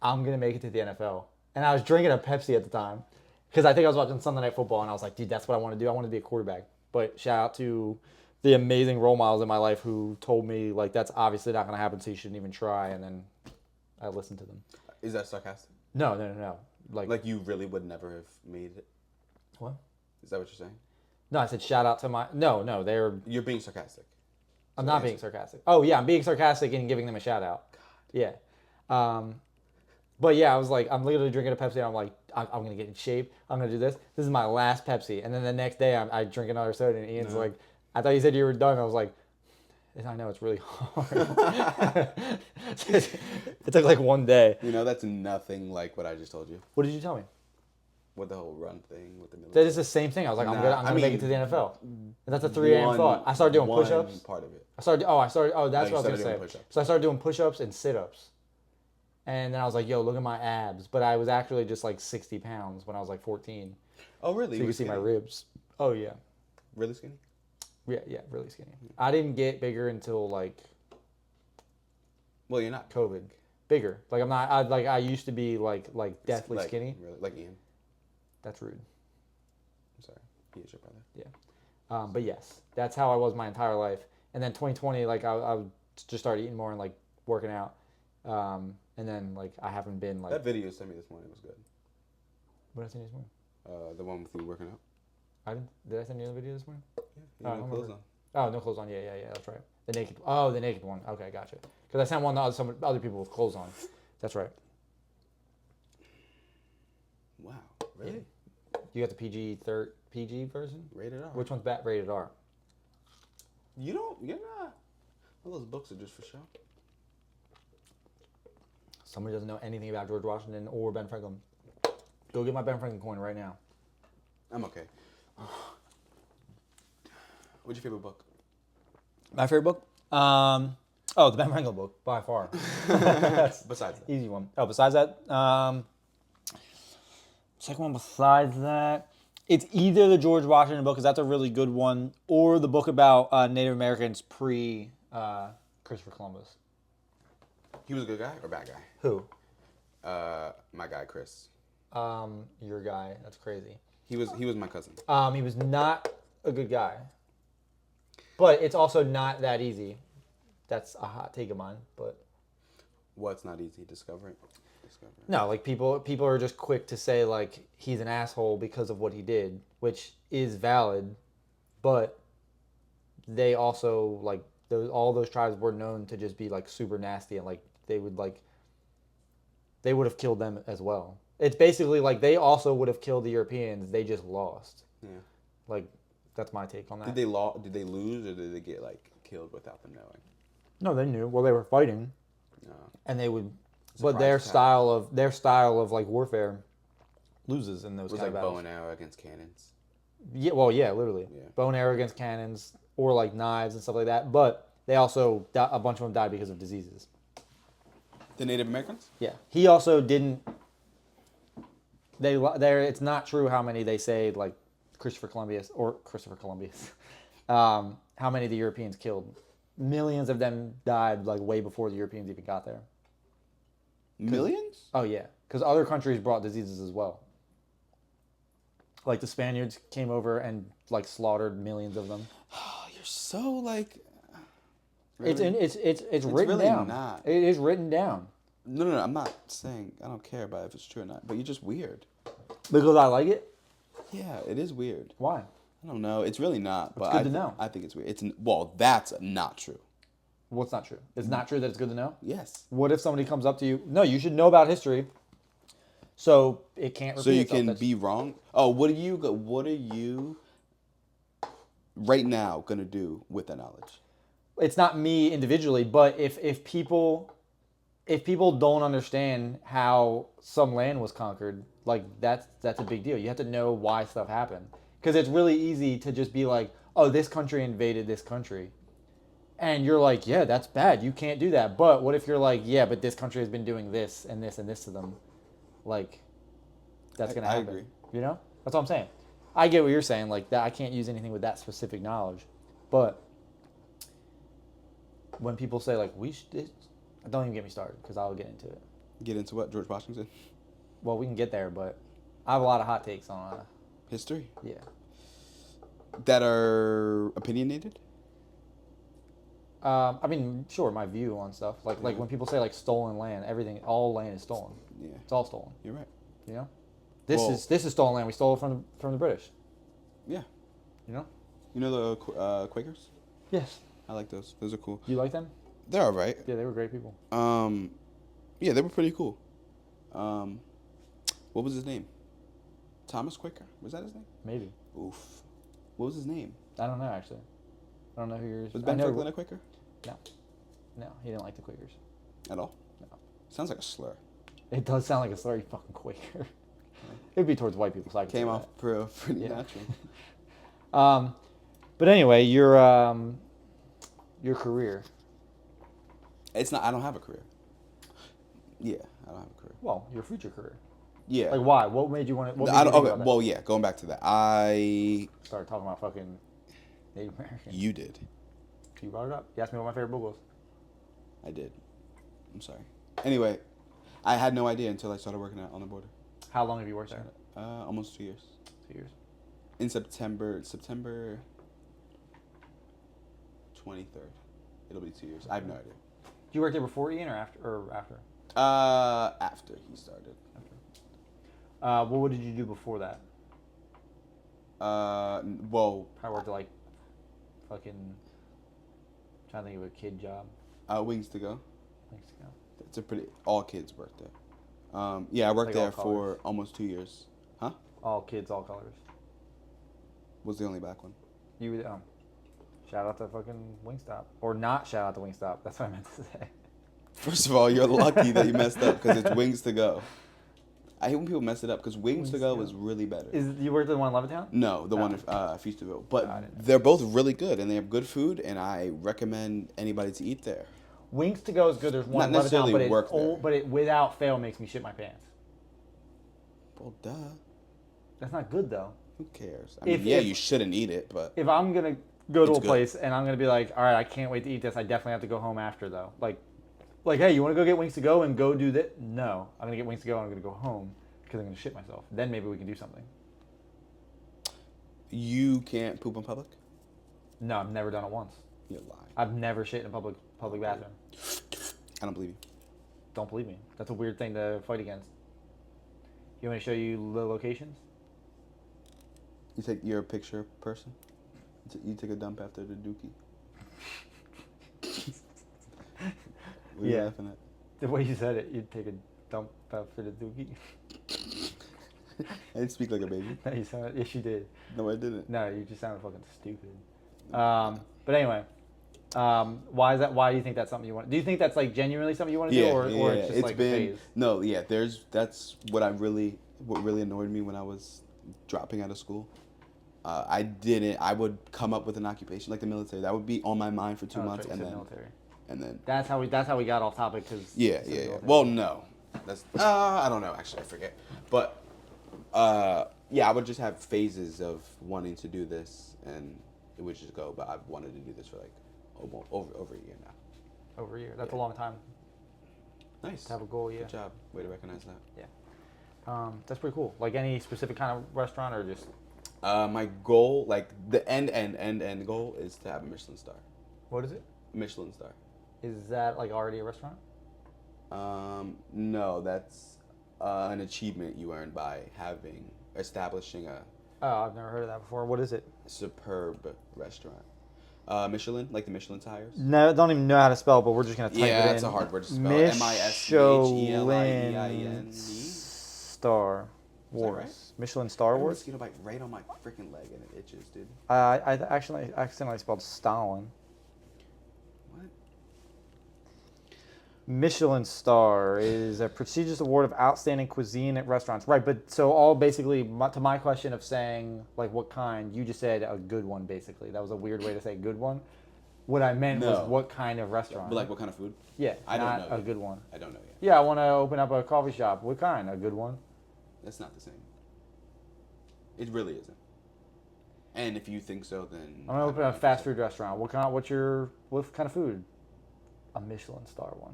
I'm going to make it to the NFL. And I was drinking a Pepsi at the time because I think I was watching Sunday Night Football, and I was like, dude, that's what I want to do. I want to be a quarterback. But shout out to the amazing role models in my life who told me, like, that's obviously not going to happen, so you shouldn't even try. And then I listened to them. Is that sarcastic? No. Like you really would never have made it? What? Is that what you're saying? No, I said shout out to my... No, they're... You're being sarcastic. I'm not being sarcastic. Oh, yeah, I'm being sarcastic and giving them a shout out. God. Yeah. But yeah, I was like, I'm literally drinking a Pepsi, and I'm like, I'm going to get in shape. I'm going to do this. This is my last Pepsi. And then the next day, I drink another soda, and Ian's like, I thought you said you were done. I was like, I know, it's really hard. It took like one day. You know, that's nothing like what I just told you. What did you tell me? With the whole run thing with the military. That is the same thing. I was like, I'm gonna make it to the NFL. And that's a 3 a.m. thought. I started doing push-ups. Part of it. That's what I was gonna say. So I started doing push-ups and sit-ups. And then I was like, yo, look at my abs. But I was actually just like 60 pounds when I was like 14. Oh, really? So you can see my ribs. Oh, yeah. Really skinny? Yeah, really skinny. I didn't get bigger until like Well, you're not COVID. Bigger. Like I'm not. I used to be like deathly like, skinny. Really, like Ian. That's rude. I'm sorry. He is your brother. Yeah. But yes, that's how I was my entire life. And then 2020, like I just started eating more and like working out. And then like I haven't been like. That video you sent me this morning was good. What did I send you this morning? The one with you working out. Did I send you the video this morning? Yeah. No clothes on. Oh, no clothes on. Yeah. That's right. The naked one. Okay, gotcha. Because I sent one to some other people with clothes on. That's right. Wow. Really? You got the PG version? Rated R. Which one's rated R? You don't. You're not. All those books are just for show. Somebody doesn't know anything about George Washington or Ben Franklin. Go get my Ben Franklin coin right now. I'm okay. What's your favorite book? My favorite book? The Ben Franklin book, by far. Besides that. Easy one. Oh, besides that? Second one besides that? It's either the George Washington book, because that's a really good one, or the book about Native Americans pre Christopher Columbus. He was a good guy or bad guy? Who? My guy, Chris. Your guy. That's crazy. He was my cousin. He was not a good guy. But it's also not that easy. That's a hot take of mine, but What's not easy? Discovering. No, like people are just quick to say like he's an asshole because of what he did, which is valid, but they also like all those tribes were known to just be like super nasty, and like they would have killed them as well. It's basically like they also would have killed the Europeans. They just lost. Yeah. Like that's my take on that. Did they lose, or did they get like killed without them knowing? No, they knew. Well, they were fighting. No. And they would, Surprise but their attack. style of like warfare loses in those It was kind like of bow battles. and arrow against cannons. Yeah, well, yeah, literally. Yeah. Bow and arrow against cannons or like knives and stuff like that. But they also a bunch of them died because of diseases. The Native Americans? Yeah, he also didn't. It's not true how many they say like Christopher Columbus, how many the Europeans killed. Millions of them died like way before the Europeans even got there. Millions? Oh yeah, because other countries brought diseases as well. Like the Spaniards came over and like slaughtered millions of them. Oh, you're so like. Really? It's written really down. Not. It is written down. No. I'm not saying I don't care about if it's true or not, but you're just weird. Because I like it. Yeah, it is weird. Why? I don't know. It's really not. But It's good to know. I think it's weird. That's not true. What's not true? It's not true that it's good to know? Yes. What if somebody comes up to you? No, you should know about history. So it can't repeat So you itself. can be wrong. Oh, what are you right now gonna do with that knowledge? It's not me individually, but if people don't understand how some land was conquered, like that's a big deal. You have to know why stuff happened. Because it's really easy to just be like, oh, this country invaded this country. And you're like, yeah, that's bad. You can't do that. But what if you're like, yeah, but this country has been doing this and this and this to them? Like, that's going to happen. I agree. You know? That's what I'm saying. I get what you're saying. Like, that I can't use anything with that specific knowledge. But when people say, like, don't even get me started because I'll get into it. Get into what? George Washington? Well, we can get there, but I have a lot of hot takes on history? Yeah. That are opinionated? I mean, sure, my view on stuff. Like when people say like stolen land, all land is stolen. Yeah. It's all stolen. You're right. You know? This is stolen land. We stole it from the British. Yeah. You know? You know the Quakers? Yes. I like those. Those are cool. You like them? They're all right. Yeah, they were great people. Yeah, they were pretty cool. What was his name? Thomas Quaker? Was that his name? Maybe. Oof. What was his name? I don't know, actually. I don't know who yours. Was Ben Franklin a Quaker? No, he didn't like the Quakers. At all? No. Sounds like a slur. It does sound like a slur, you fucking Quaker. It'd be towards white people, so I came off pretty natural. But anyway, your career. It's not. I don't have a career. Yeah, I don't have a career. Well, your future career. Yeah. Like why? What made you want to? Okay. Well, yeah. Going back to that, I started talking about fucking Native American. You did. You brought it up. You asked me what my favorite book was. I did. I'm sorry. Anyway, I had no idea until I started working on the border. How long have you worked there? Almost 2 years. 2 years. In September 23rd. It'll be 2 years. I have no idea. Did you work there before Ian or after? After he started. What did you do before that? Well, I worked at like fucking trying to think of a kid job. Wings to Go. Wings to Go. It's a pretty all kids work there. Yeah, I worked like there for almost 2 years. Huh? All kids, all colors. Was the only black one. You would shout out to fucking Wingstop, or not shout out to Wingstop. That's what I meant to say. First of all, you're lucky that you messed up because it's Wings to Go. I hate when people mess it up because Wings to Go is really better. You worked at the one in Levittown? No, the one in Feasterville. But they're both really good and they have good food, and I recommend anybody to eat there. Wings to Go is good. There's one in Levittown, but it without fail makes me shit my pants. Well, duh. That's not good though. Who cares? I mean, you shouldn't eat it, but if I'm gonna go to a place and I'm gonna be like, all right, I can't wait to eat this, I definitely have to go home after though. Like, hey, you want to go get Wings to Go and go do that? No, I'm gonna get Wings to Go and I'm gonna go home because I'm gonna shit myself. Then maybe we can do something. You can't poop in public? No, I've never done it once. You're lying. I've never shit in a public bathroom. I don't believe you. Don't believe me. That's a weird thing to fight against. You want me to show you the locations? You're a picture person? You take a dump after the dookie? What are you laughing at? The way you said it, you'd take a dump after the dookie. I didn't speak like a baby. No, you sounded, yes, you did. No, I didn't. No, you just sounded fucking stupid. But anyway, why is that? Why do you think that's something you want? Do you think that's like genuinely something you want to do, or it's just like a phase? No, yeah. That's what really annoyed me when I was dropping out of school. I would come up with an occupation like the military. That would be on my mind for 2 months, and then military. And then that's how we got off topic because yeah. Well, no, that's I don't know actually, I forget, but I would just have phases of wanting to do this, and it would just go. But I've wanted to do this for like over a year now. Over a year. That's a long time. Nice. To have a goal, yeah. Good job. Way to recognize that. Yeah. That's pretty cool. Like any specific kind of restaurant or just. My goal, like the end goal, is to have a Michelin star. What is it? Michelin star. Is that like already a restaurant? No, that's an achievement you earn by establishing a. Oh, I've never heard of that before. What is it? Superb restaurant. Michelin, like the Michelin tires. No, I don't even know how to spell, but we're just gonna type it in. Yeah, it's a hard word to spell. Michelin Star Wars. Right? Michelin Star Wars. Mosquito bite right on my freaking leg and it itches, dude. I actually accidentally spelled Stalin. What? Michelin Star is a prestigious award of outstanding cuisine at restaurants. Right, but so all basically to my question of saying like what kind, you just said a good one basically. That was a weird way to say good one. What I meant was what kind of restaurant. But like what kind of food? Yeah, I don't know. A good one. I don't know yet. Yeah, I want to open up a coffee shop. What kind? A good one? That's not the same. It really isn't. And if you think so, then I'm gonna open a fast food restaurant. What kind of food? A Michelin star one.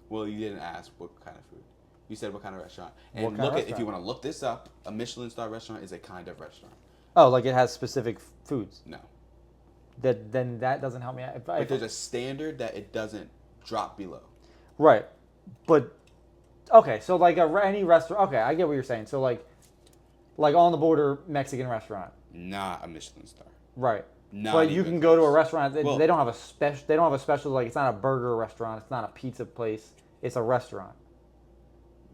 Well, you didn't ask what kind of food. You said what kind of restaurant. And if you want to look this up, a Michelin star restaurant is a kind of restaurant. Oh, like it has specific foods. No. Then that doesn't help me. But there's a standard that it doesn't drop below. Right, but okay. So like any restaurant. Okay, I get what you're saying. So like on the border Mexican restaurant. Not a Michelin star. Right. But you can go to a restaurant. They don't have a special. They don't have a special. Like it's not a burger restaurant. It's not a pizza place. It's a restaurant.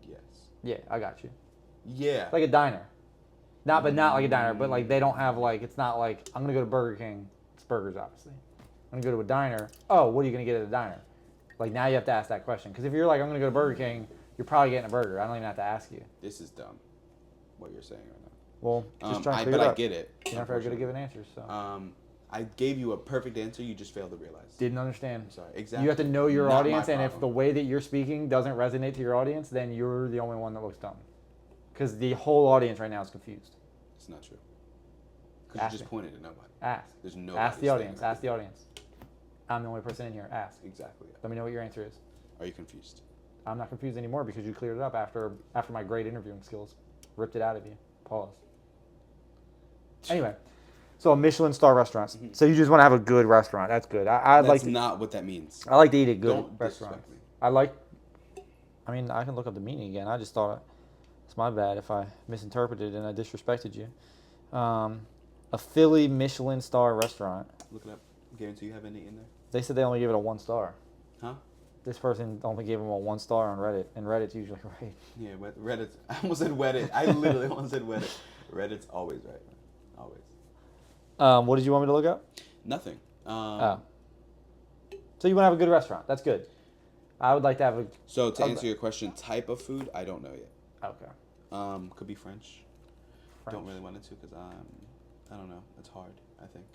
Yes. Yeah, I got you. Yeah. It's like a diner. Not like a diner, but like they don't have like it's not like I'm gonna go to Burger King. It's burgers, obviously. I'm gonna go to a diner. Oh, what are you gonna get at a diner? Like now you have to ask that question because if you're like I'm gonna go to Burger King, you're probably getting a burger. I don't even have to ask you. This is dumb. What you're saying right now. Well, just trying to figure it out. I get it. You're not very good at giving answers, so. I gave you a perfect answer. You just failed to realize. Didn't understand. I'm sorry. Exactly. You have to know your audience, and if the way that you're speaking doesn't resonate to your audience, then you're the only one that looks dumb. Because the whole audience right now is confused. It's not true. Because you just pointed at nobody. Ask. There's no. Ask the audience. Ask the audience. I'm the only person in here. Ask. Exactly. Let me know what your answer is. Are you confused? I'm not confused anymore because you cleared it up after my great interviewing skills. Ripped it out of you. Pause. Anyway, so a Michelin star restaurant. Mm-hmm. So you just want to have a good restaurant. That's good. That's not what that means. I like to eat at good restaurants. Me. I mean, I can look up the meaning again. I just thought it's my bad if I misinterpreted and I disrespected you. A Philly Michelin star restaurant. Look it up. Guarantee you haven't eaten there. They said they only give it a 1 star. Huh? This person only gave him a 1 star on Reddit, and Reddit's usually right. Yeah, Reddit. I almost said Reddit. I literally almost said Reddit. Reddit's always right, man. Always. What did you want me to look up? Nothing. So you want to have a good restaurant. That's good. I would like to have a... So to answer your question, type of food, I don't know yet. Okay. Could be French. Don't really want it to because I don't know. It's hard, I think.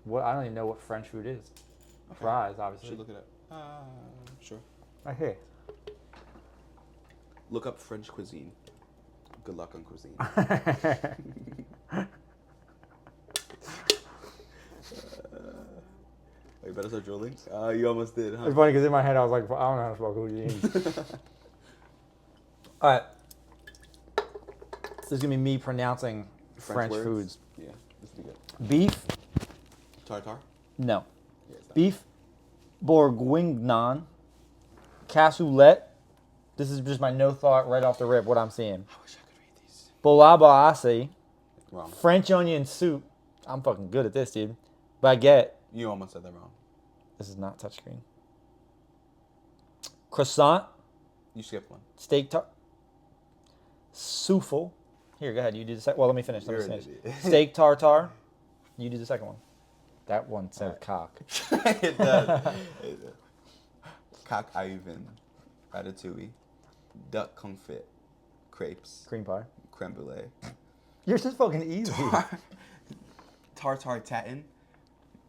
What? I don't even know what French food is. Okay. Fries, obviously. Should look it up. Sure. Right here. Look up French cuisine. Good luck on cuisine. You better start drooling. You almost did, huh? It's funny because in my head I was like, I don't know how to spell cuisine. All right. This is going to be me pronouncing French foods. Yeah, this will be good. Beef. Tartare? No. Yeah, Beef bourguignon. Cassoulet. This is just my no thought right off the rip, what I'm seeing. I wish I could read these. Bouillabaisse. Wrong. French onion soup. I'm fucking good at this, dude. Baguette. You almost said that wrong. This is not touchscreen. Croissant. You skipped one. Steak tart. Souffle. Here, go ahead. You do the second. Well, let me finish. Steak tartare. You do the second one. That one says cock. It does. Cock Ivan. Ratatouille. Duck confit. Crepes. Cream pie. Creme brulee. You're just fucking easy. Tartare tatin.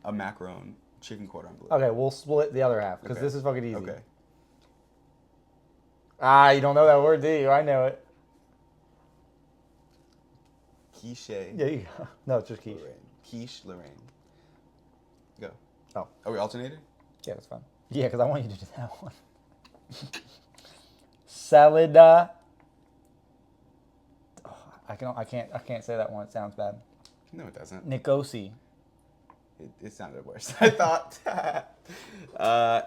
A macaron. Chicken cordon bleu. Okay, we'll split the other half because this is fucking easy. Okay. You don't know that word, do you? I know it. Quiche. Yeah, you go. No, it's just quiche. Lorraine. Quiche Lorraine. Go. Oh. Are we alternating? Yeah, that's fine. Yeah, because I want you to do that one. Salida. Oh, I can't say that one. It sounds bad. No, it doesn't. Nicosi. It sounded worse. I thought.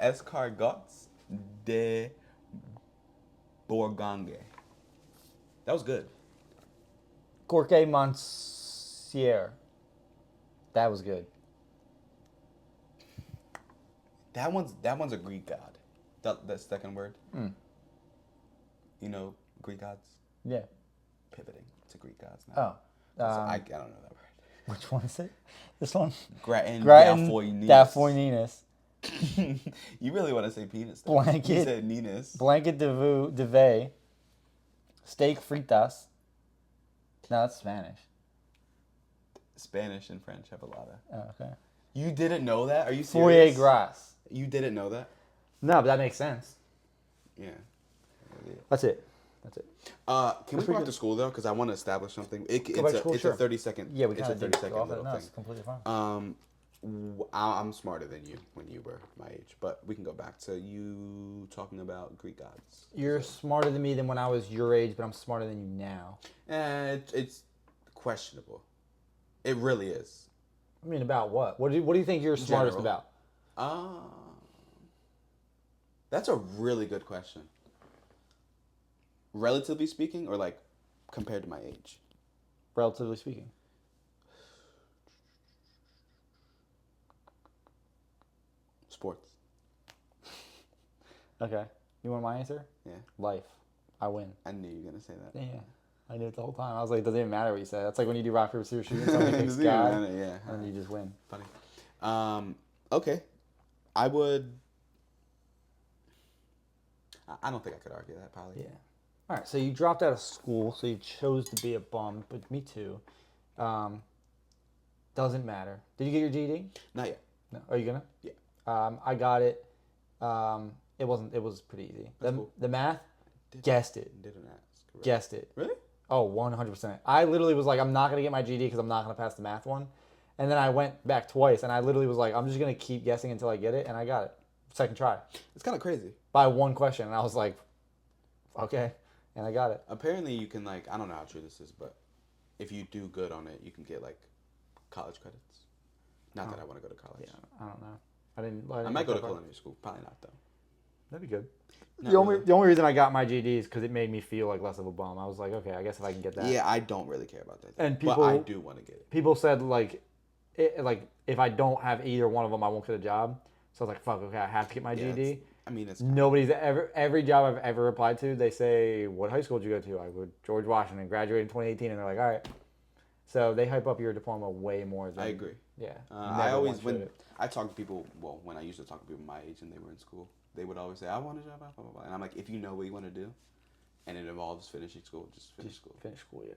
Escargots de Bourgogne. That was good. Corque Monsieur. That was good. That one's a Greek god. That second word. Mm. You know Greek gods? Yeah. Pivoting to Greek gods now. Oh. I don't know that word. Which one is it? This one? Gratin dafoininus. You really want to say penis, though. Blanket. You said ninus. Blanket de vey. Steak fritas. No, that's Spanish. Spanish and French have a lot of... Oh, okay. You didn't know that? Are you Foyer serious? gras. You didn't know that? No, but that makes sense. Yeah. That's it. Can we go back to school, though? Because I want to establish something. It's a 30-second Yeah, we it's a 30-second little thing. It's completely fine. I'm smarter than you when you were my age, but we can go back to you talking about Greek gods. You're smarter than me than when I was your age, but I'm smarter than you now. It's questionable. It really is. I mean, about what? What do you think you're smartest about? That's a really good question. Relatively speaking, or like compared to my age? Relatively speaking. Sports. Okay. You want my answer? Yeah. Life. I win. I knew you were going to say that. Yeah. I knew it the whole time. I was like, it doesn't even matter what you say. That's like when you do rock, paper, scissors, shoot, and somebody picks guy, yeah. and you just win. Funny. Okay. I don't think I could argue that, probably. Yeah. All right, so you dropped out of school, so you chose to be a bum, but me too. Doesn't matter. Did you get your GED? Not yet. No. Are you gonna? Yeah. I got it. It was pretty easy. Cool. The math, guessed it. Didn't ask. Right? Guessed it. Really? Oh, 100%. I literally was like, I'm not gonna get my GED because I'm not gonna pass the math one. And then I went back twice, and I literally was like, I'm just gonna keep guessing until I get it, and I got it. Second try. It's kind of crazy. by one question. And I was like, okay. And I got it. Apparently you can like, I don't know how true this is, but if you do good on it, you can get like college credits. Not that I want to go to college. Yeah, I don't know. I might go to culinary school. Probably not though. That'd be good. Not The really. only reason I got my GED is because it made me feel like less of a bum. I was like, okay, I guess if I can get that. Yeah, I don't really care about that. And but I do want to get it. People said like if I don't have either one of them, I won't get a job. So I was like, fuck, okay, I have to get my GED. I mean, it's nobody's every job I've ever applied to, they say, what high school did you go to? I go George Washington, graduated in 2018, and they're like, all right. So they hype up your diploma way more than I agree. Yeah. I always when I talk to people, well, when I used to talk to people my age and they were in school, they would always say, I want a job, blah, blah, blah. And I'm like, if you know what you want to do, and it involves finishing school, just finish school. Finish school, yeah.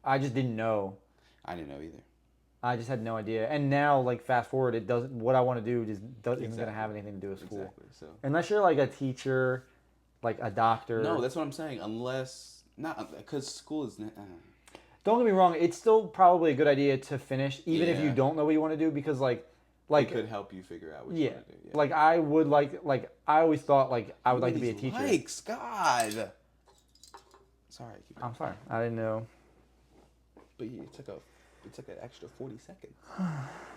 I just didn't know. I didn't know either. I just had no idea. And now, like, fast forward, it doesn't. What I want to do just isn't going to have anything to do with school. Exactly. So unless you're like a teacher, like a doctor. No, that's what I'm saying. Unless not because school is. Don't get me wrong. It's still probably a good idea to finish, even if you don't know what you want to do, because like it could help you figure out what you want to do. Yeah. Like I would like I always thought like I would like to be a teacher. Likes, God. Sorry. I'm sorry. I didn't know. But it took an extra 40 seconds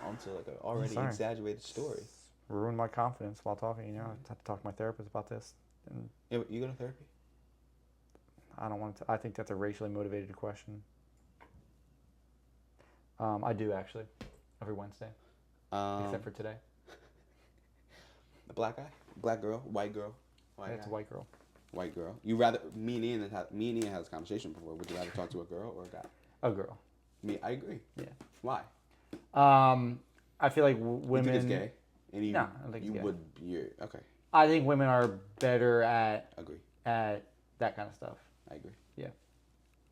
onto like an already exaggerated story. Ruined my confidence while talking. You know, I have to talk to my therapist about this. And you go to therapy? I don't want to. I think that's a racially motivated question. I do actually, every Wednesday, except for today. A black guy, black girl, white girl. It's a white girl. White girl. You rather me and Ian had this conversation before. Would you rather talk to a girl or a guy? A girl. Me, I agree. Yeah. Why? I feel like women. You think it's gay? And no, I don't think it's gay. You're okay. I think women are better at that kind of stuff. I agree. Yeah.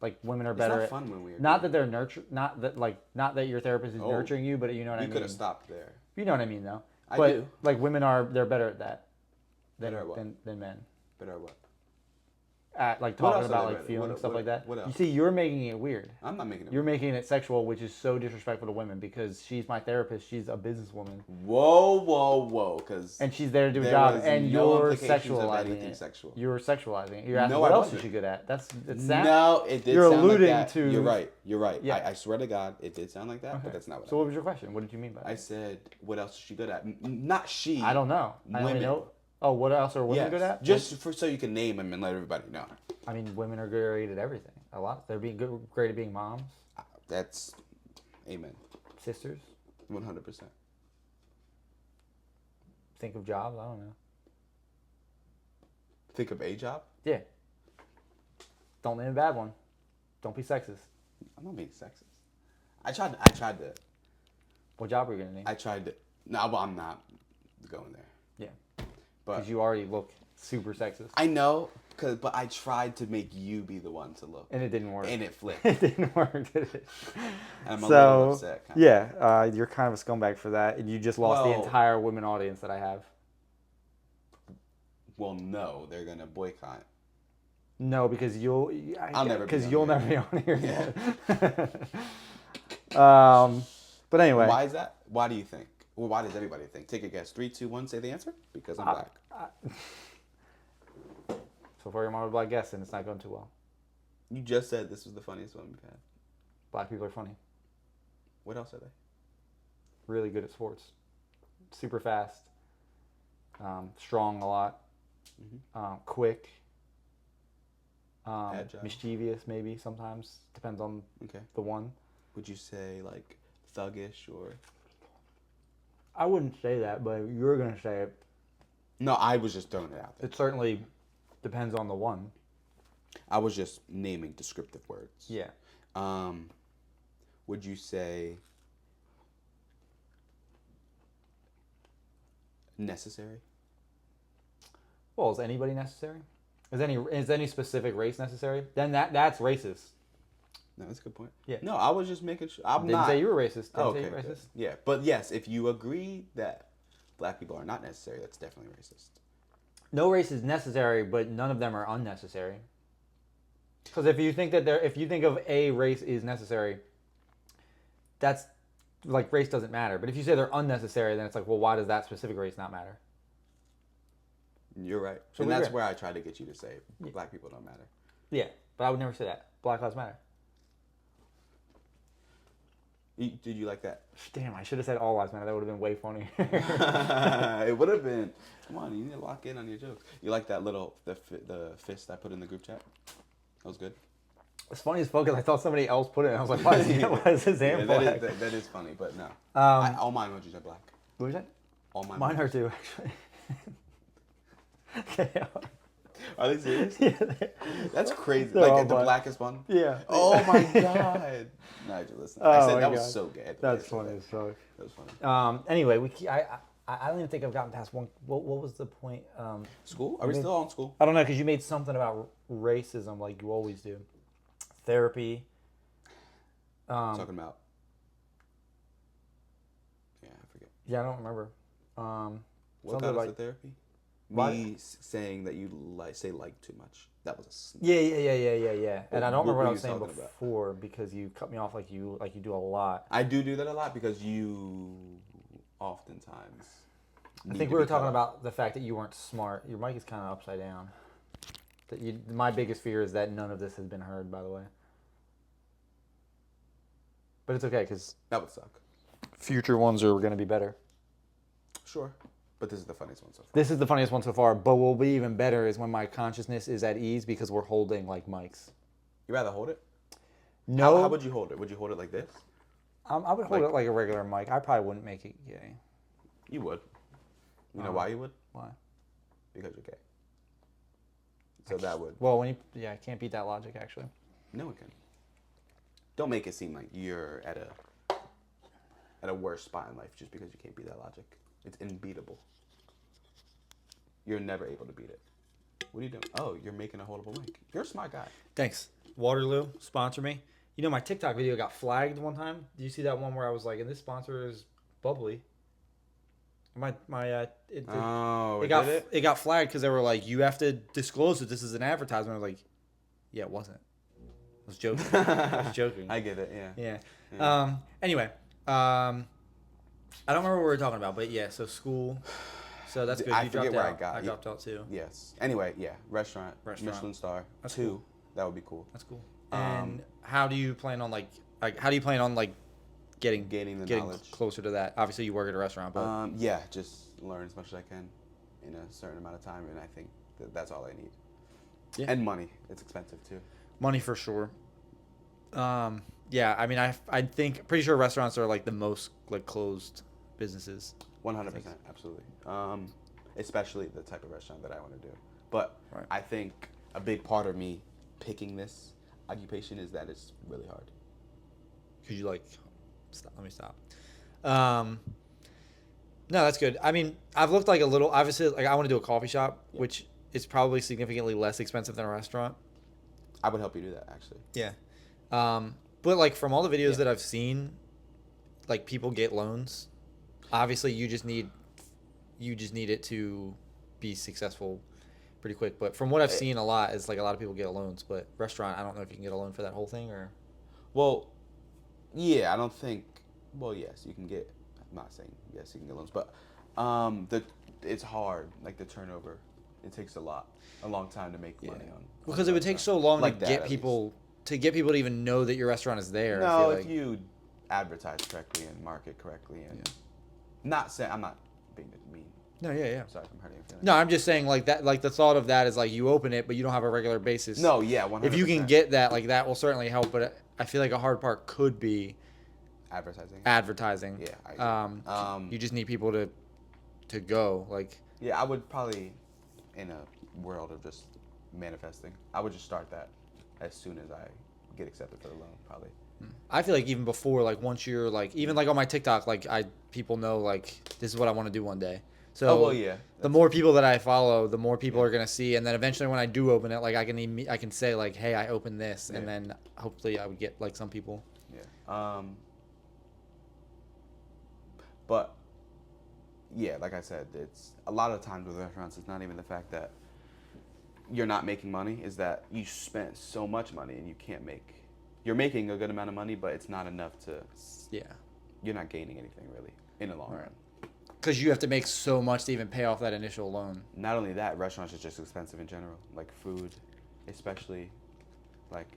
Like women are better. It's not fun when we agree. Not that they're not that your therapist is nurturing you, but you know what I mean. You could have stopped there. You know what I mean, though. I do. Like women they're better at that. Than men. Better at what? At like talking about like feeling stuff like that. What else? You see, you're making it weird. I'm not making it. You're making it sexual, which is so disrespectful to women because she's my therapist. She's a businesswoman. Whoa! And she's there to do a job, and you're sexualizing it. Sexual. You're sexualizing it. You're asking what else is she good at? No, it did. You're sound alluding like that. to. You're right. Yeah. I swear to God, it did sound like that, okay. But that's not what. So what was your question? What did you mean by that? I said, what else is she good at? Not she. I don't know. I only know. Oh, what else are women good at? Just so you can name them and let everybody know. I mean, women are great at everything. A lot. They're great at being moms. That's, amen. Sisters. 100%. Think of jobs. I don't know. Think of a job? Yeah. Don't name a bad one. Don't be sexist. I'm not being sexist. I tried to. What job were you gonna name? I tried to. No, well, I'm not going there. Yeah. But because you already look super sexist. I know. But I tried to make you be the one to look. And it didn't work. And it flipped. It didn't work, did it? And I'm a little upset. Yeah, you're kind of a scumbag for that. And you just lost the entire women audience that I have. Well, no, they're going to boycott. No, because you'll never be on here. Yeah. But anyway. Why is that? Why do you think? Well, why does everybody think? Take a guess. 3, 2, 1, say the answer. Because I'm black. So far, you're more of a black guess, and it's not going too well. You just said this was the funniest one we've had. Black people are funny. What else are they? Really good at sports. Super fast. Strong a lot. Mm-hmm. Quick. Agile. Mischievous, maybe, sometimes. Depends on the one. Would you say, like, thuggish or... I wouldn't say that, but you're going to say it. No, I was just throwing it out there. It certainly depends on the one. I was just naming descriptive words. Yeah. Would you say necessary? Well, is anybody necessary? Is any specific race necessary? Then that's racist. No, that's a good point. Yeah. No, I was just making sure. Didn't say you were racist. Didn't say you were racist. Good. Yeah, but yes, if you agree that black people are not necessary, that's definitely racist. No race is necessary, but none of them are unnecessary. Because if you think of a race is necessary, that's like race doesn't matter. But if you say they're unnecessary, then it's like, well, why does that specific race not matter? You're right. So and that's where I try to get you to say black people don't matter. Yeah, but I would never say that. Black Lives Matter. Did you like that? Damn, I should have said all lives matter. That would have been way funnier. It would have been. Come on, you need to lock in on your jokes. You like that little the fist I put in the group chat? That was good. It's funny as fuck because I thought somebody else put it. And I was like, why is his hand black? That is funny, but no. All mine emojis are black. What was that? All mine are too, actually. Are they serious? Yeah, that's crazy. They're Like the blackest one? Yeah. Oh my god. Nigel, listen. I said that was so gay. That's funny as fuck. That was funny. Anyway, I don't even think I've gotten past one. What was the point? School? Are we still on school? I don't know, because you made something about racism like you always do. Therapy. Talking about. Yeah, I forget. Yeah, I don't remember. What got us to therapy? Me saying that you say too much. That was a snap. Yeah. And I don't remember what I was saying before because you cut me off like you do a lot. I do that a lot because you oftentimes. I think we were talking about the fact that you weren't smart. Your mic is kind of upside down. My biggest fear is that none of this has been heard, by the way. But it's okay because that would suck. Future ones are going to be better. Sure. But this is the funniest one so far. This is the funniest one so far, but what will be even better is when my consciousness is at ease because we're holding like mics. You rather hold it? No. How would you hold it? Would you hold it like this? I would hold it like a regular mic. I probably wouldn't make it gay. You would. You know why you would? Why? Because you're gay. So that would. Well, I can't beat that logic actually. No one can. Don't make it seem like you're at a worse spot in life just because you can't beat that logic. It's unbeatable. You're never able to beat it. What are you doing? Oh, you're making a holdable mic. You're a smart guy. Thanks. Waterloo, sponsor me. You know, my TikTok video got flagged one time. Did you see that one where I was like, and this sponsor is bubbly? It got flagged because they were like, you have to disclose that this is an advertisement. I was like, yeah, it wasn't. I was joking. I get it, yeah. Anyway, I don't remember what we were talking about, but yeah, so school. So that's good. I forget where I dropped out too. Yes. Anyway, yeah, restaurant. Michelin star. That's 2. Cool. That would be cool. That's cool. And how do you plan on getting knowledge closer to that? Obviously, you work at a restaurant, but yeah, just learn as much as I can in a certain amount of time, and I think that's all I need. Yeah. And money. It's expensive too. Money for sure. Yeah, I mean, I think pretty sure restaurants are like the most like closed businesses. 100%, absolutely. Especially the type of restaurant that I want to do. But right. I think a big part of me picking this occupation is that it's really hard. Could you stop? Let me stop. No, that's good. I mean, I've looked like a little. Obviously, like I want to do a coffee shop, which is probably significantly less expensive than a restaurant. I would help you do that, actually. Yeah. But like from all the videos that I've seen, like people get loans. Obviously, you just need it to be successful pretty quick. But from what I've seen a lot is like a lot of people get loans. But restaurant, I don't know if you can get a loan for that whole thing or. Well, yeah, I don't think. Well, yes, you can get. I'm not saying yes, you can get loans, but it's hard. Like the turnover, it takes a long time to make money on. Because it would take so long to get people to even know that your restaurant is there. No, if you advertise correctly and market correctly and not saying I'm not being mean. No, yeah. Sorry if I'm hurting your feelings. No, I'm just saying like that. Like the thought of that is like you open it, but you don't have a regular basis. No, yeah, 100%. If you can get that, like that will certainly help. But I feel like a hard part could be advertising. Yeah. You just need people to go like. Yeah, I would probably, in a world of just manifesting, I would just start that as soon as I get accepted for the loan, probably. I feel like even before, like once you're like, even like on my TikTok, like people know like this is what I want to do one day. So the more people that I follow, the more people are gonna see, and then eventually when I do open it, like I can say like, hey, I opened this, and then hopefully I would get like some people. Yeah. But yeah, like I said, it's a lot of times with restaurants, it's not even the fact that you're not making money, is that you spent so much money and you can't make. You're making a good amount of money, but it's not enough to. Yeah. You're not gaining anything really in the long run. Because you have to make so much to even pay off that initial loan. Not only that, restaurants are just expensive in general. Like food, especially, like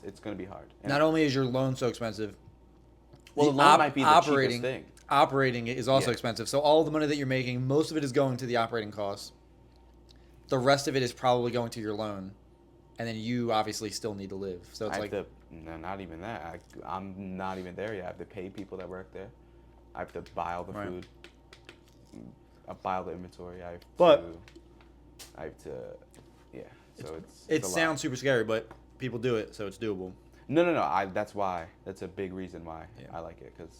it's gonna be hard. And not only is your loan so expensive, the loan might be the cheapest thing. Operating is also expensive. So all the money that you're making, most of it is going to the operating costs. The rest of it is probably going to your loan, and then you obviously still need to live. So it's no, not even that. I'm not even there yet. I have to pay people that work there. I have to buy all the food. I buy all the inventory. I have to. Yeah. So it sounds super scary, but people do it, so it's doable. No. That's why. That's a big reason why I like it, because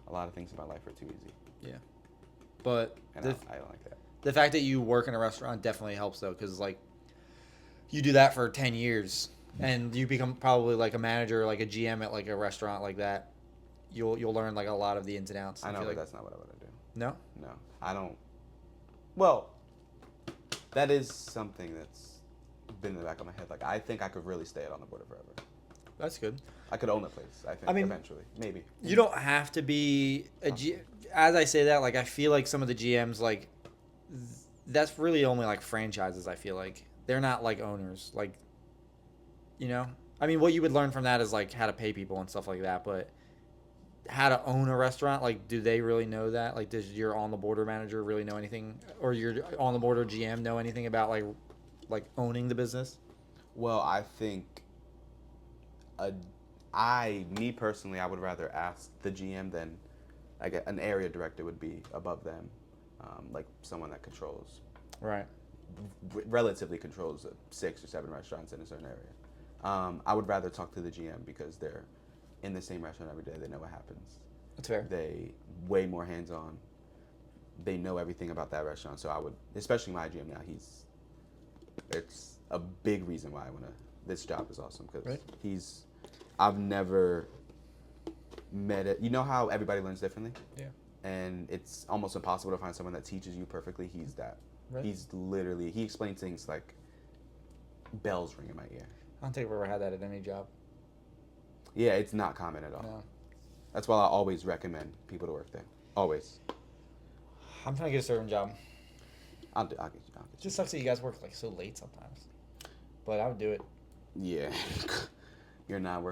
a lot of things in my life are too easy. Yeah. But I don't like that. The fact that you work in a restaurant definitely helps, though, because like you do that for 10 years and you become probably like a manager, like a GM at like a restaurant like that. You'll learn like a lot of the ins and outs. I know, but like... that's not what I want to do. No? No, I don't. Well, that is something that's been in the back of my head. Like, I think I could really stay On the Border forever. That's good. I could own the place, I think, eventually. Maybe. You don't have to be a GM. As I say that, like, I feel like some of the GMs, like, that's really only like franchises, I feel like. They're not like owners. Like, you know? I mean, what you would learn from that is like how to pay people and stuff like that, but how to own a restaurant, like, do they really know that? Like, does your On the Border manager really know anything, or your On the Border GM know anything about like owning the business? Well, I think me personally, I would rather ask the GM than like an area director would be above them, like someone that controls, relatively controls 6 or 7 restaurants in a certain area. I would rather talk to the GM because they're in the same restaurant every day. They know what happens. That's fair. They way more hands-on. They know everything about that restaurant. So I would, especially my GM now, it's a big reason why this job is awesome, because I've never met it. You know how everybody learns differently? Yeah. And it's almost impossible to find someone that teaches you perfectly. He's that. Right. He explains things like bells ring in my ear. I don't think I've ever had that at any job. Yeah, it's not common at all. No. That's why I always recommend people to work there. Always. I'm trying to get a serving job. I'll get you. It just sucks that you guys work like so late sometimes. But I would do it. Yeah. You're not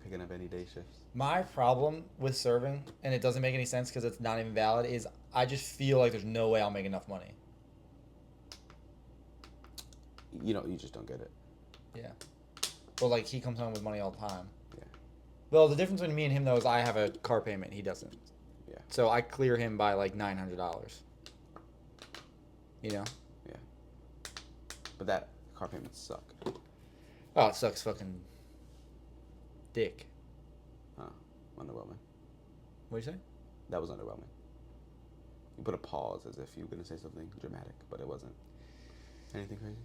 picking up any day shifts. My problem with serving, and it doesn't make any sense because it's not even valid, is I just feel like there's no way I'll make enough money. You just don't get it. Yeah. But like he comes home with money all the time. Yeah. Well, the difference between me and him though is I have a car payment, he doesn't. Yeah. So I clear him by like $900. You know? Yeah. But that car payments suck. Oh, it sucks fucking dick. Huh. Underwhelming. What'd you say? That was underwhelming. You put a pause as if you were going to say something dramatic, but it wasn't. Anything crazy?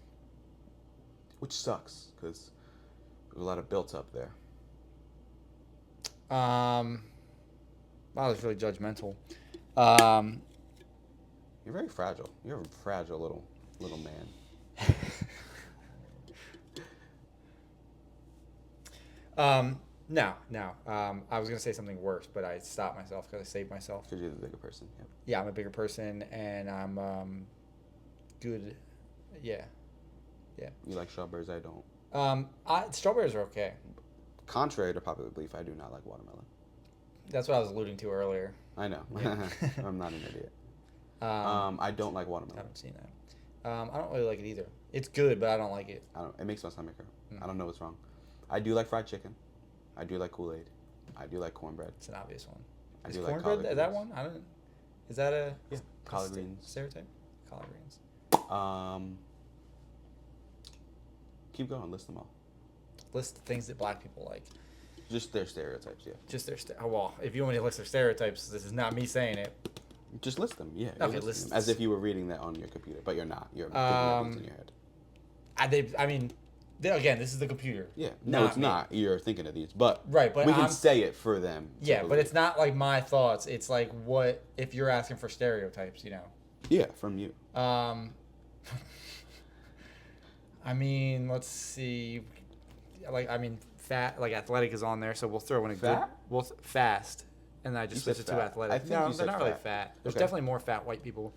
Which sucks, because there's a lot of built up there. Wow, that's really judgmental. You're very fragile. You're a fragile little man. No. I was gonna say something worse, but I stopped myself because I saved myself. Because you're the bigger person. Yep. Yeah, I'm a bigger person, and I'm good. Yeah. You like strawberries? I don't. Strawberries are okay. Contrary to popular belief, I do not like watermelon. That's what I was alluding to earlier. I know. Yeah. I'm not an idiot. I don't like watermelon. I haven't seen that. I don't really like it either. It's good, but I don't like it. It makes my stomach hurt. I don't know what's wrong. I do like fried chicken. I do like Kool-Aid. I do like cornbread. It's an obvious one. Is cornbread collard greens. that one? I don't. Is that a collard greens stereotype? Collard greens. Keep going. List them all. List the things that black people like. Just their stereotypes, yeah. Just their well, if you want me to list their stereotypes, this is not me saying it. Just list them, yeah. Okay, list them, as if you were reading that on your computer, but you're not. You're thinking in your head. Again, this is the computer. Yeah, no, it's not. You're thinking of these, but right, but we can say it for them. Yeah, but it's not like my thoughts. It's like what if you're asking for stereotypes, you know? Yeah, from you. Let's see. Fat, like athletic is on there, so we'll throw in a fat? Fast. and I just You said switched it to fat. athletic. I think No, you they're said not really fat. fat. There's Okay. definitely more fat white people.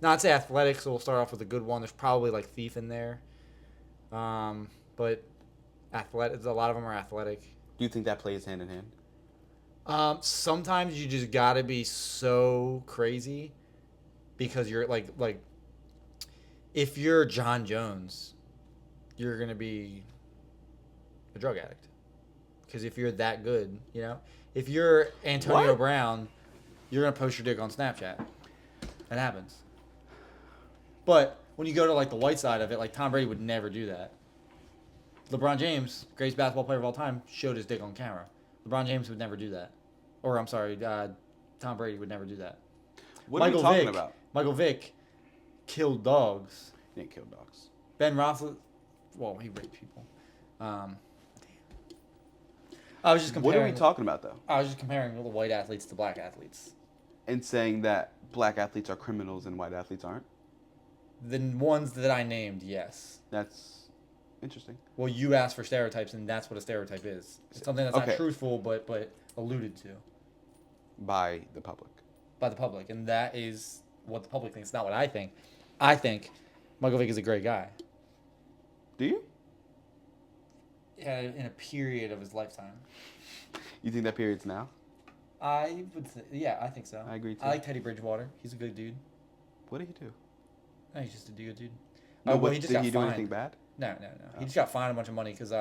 No, I'd say athletic, so we'll start off with a good one. There's probably like Thief in there. But athletic, a lot of them are athletic. Do you think that plays hand in hand? Sometimes you just gotta be so crazy because you're like if you're John Jones, you're gonna be a drug addict. Because if you're that good, you know, if you're Antonio What? Brown, you're gonna post your dick on Snapchat. That happens. But when you go to like the white side of it, like Tom Brady would never do that. LeBron James, greatest basketball player of all time, showed his dick on camera. LeBron James would never do that. Or I'm sorry, Tom Brady would never do that. What are you talking about? Michael Vick killed dogs. He didn't kill dogs. Ben Roethlisberger, well, he raped people. I was just comparing. What are we talking about, though? I was just comparing the white athletes to black athletes. And saying that black athletes are criminals and white athletes aren't? The ones that I named, yes. That's interesting. Well, you asked for stereotypes, and that's what a stereotype is. It's something that's Okay. not truthful, but alluded to By the public. by the public, and that is what the public thinks, not what I think. I think Michael Vick is a great guy. Do you? Yeah, in a period of his lifetime. You think that period's now? I would say, yeah, I think so. I agree, too. I like Teddy Bridgewater. He's a good dude. What did he do? No, he's just a good dude. No, well, but he just did got he do fined. anything bad? No. He just got fined a bunch of money because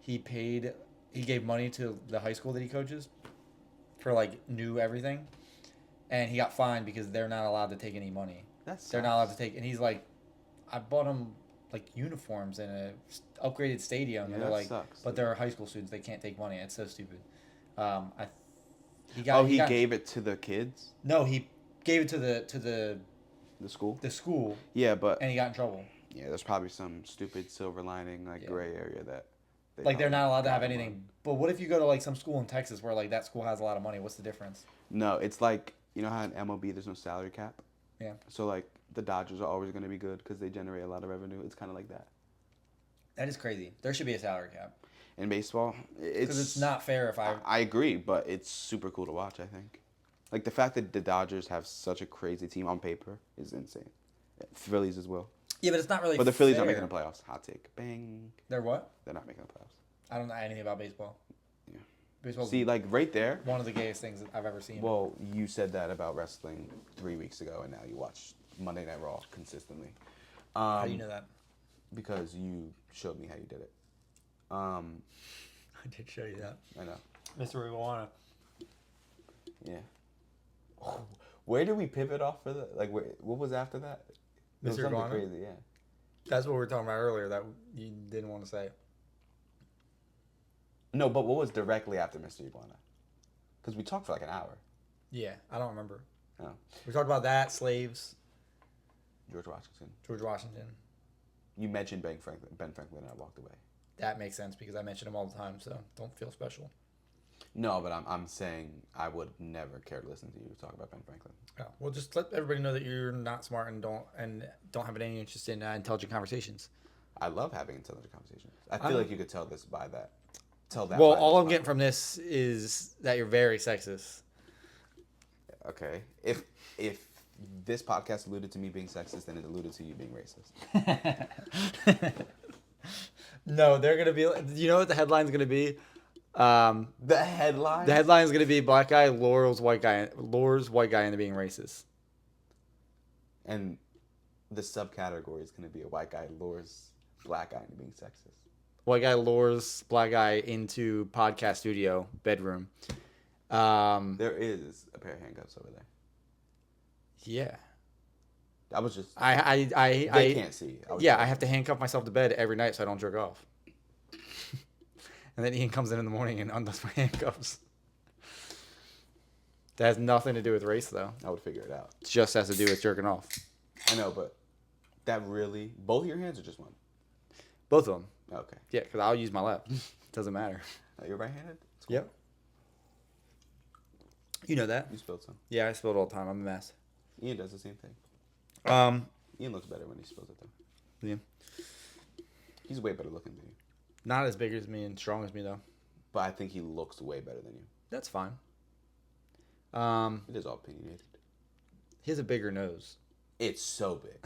he gave money to the high school that he coaches for like new everything, and he got fined because they're not allowed to take any money. They're not allowed to take, and he's like, I bought him like uniforms in a upgraded stadium, Yeah, and they're that like, sucks. but they're high school students, they can't take money. It's so stupid. He gave it to the kids? No, he gave it to the school? The school. Yeah, but and he got in trouble. Yeah, there's probably some stupid silver lining, gray area that they're not allowed to have anything. But what if you go to like some school in Texas where like that school has a lot of money? What's the difference? No, it's like, you know how in MLB there's no salary cap? Yeah. So like the Dodgers are always going to be good because they generate a lot of revenue. It's kind of like that. That is crazy. There should be a salary cap. In baseball, it's not fair if I agree, but it's super cool to watch, I think. Like the fact that the Dodgers have such a crazy team on paper is insane. Phillies as well. Yeah, but it's not really But the Phillies fair. aren't making the playoffs. Hot take. Bang. They're what? They're not making the playoffs. I don't know anything about baseball. Yeah. Baseball. See, like right there. One of the gayest things that I've ever seen. Well, you said that about wrestling 3 weeks ago, and now you watch Monday Night Raw consistently. How do you know that? Because you showed me how you did it. I did show you that. I know. Mr. Iguana. Yeah. Oh, where did we pivot off for the what was after that? It was Mr. something Iguana? crazy, yeah. That's what we were talking about earlier that you didn't want to say. No, but what was directly after Mr. Iguana? Because we talked for like an hour. Yeah, I don't remember. Oh. We talked about that, slaves. George Washington. George Washington. You mentioned Ben Franklin, and I walked away. That makes sense because I mention him all the time, so don't feel special. No, but I'm saying I would never care to listen to you talk about Ben Franklin. Yeah, well, just let everybody know that you're not smart and don't have any interest in intelligent conversations. I love having intelligent conversations. I feel like you could tell this by that. Tell that. Well, by all this I'm getting from this is that you're very sexist. Okay, if this podcast alluded to me being sexist, then it alluded to you being racist. No, they're gonna be. You know what the headline's gonna be? The headline. The headline's gonna be black guy lures white guy into being racist. And the subcategory is gonna be a white guy lures black guy into being sexist. White guy lures black guy into podcast studio bedroom. There is a pair of handcuffs over there. Yeah. I was just. They can't see. I have to handcuff myself to bed every night so I don't jerk off. And then Ian comes in the morning and undoes my handcuffs. That has nothing to do with race, though. I would figure it out. It just has to do with jerking off. I know, but that really. Both of your hands or just one? Both of them. Okay. Yeah, because I'll use my left. Doesn't matter. You're right-handed? Cool. Yep. You know that. You spilled some. Yeah, I spill it all the time. I'm a mess. Ian does the same thing. Ian looks better when he spills it, though. Yeah. He's way better looking than you. Not as big as me and strong as me, though. But I think he looks way better than you. That's fine. It is all opinionated. He has a bigger nose. It's so big.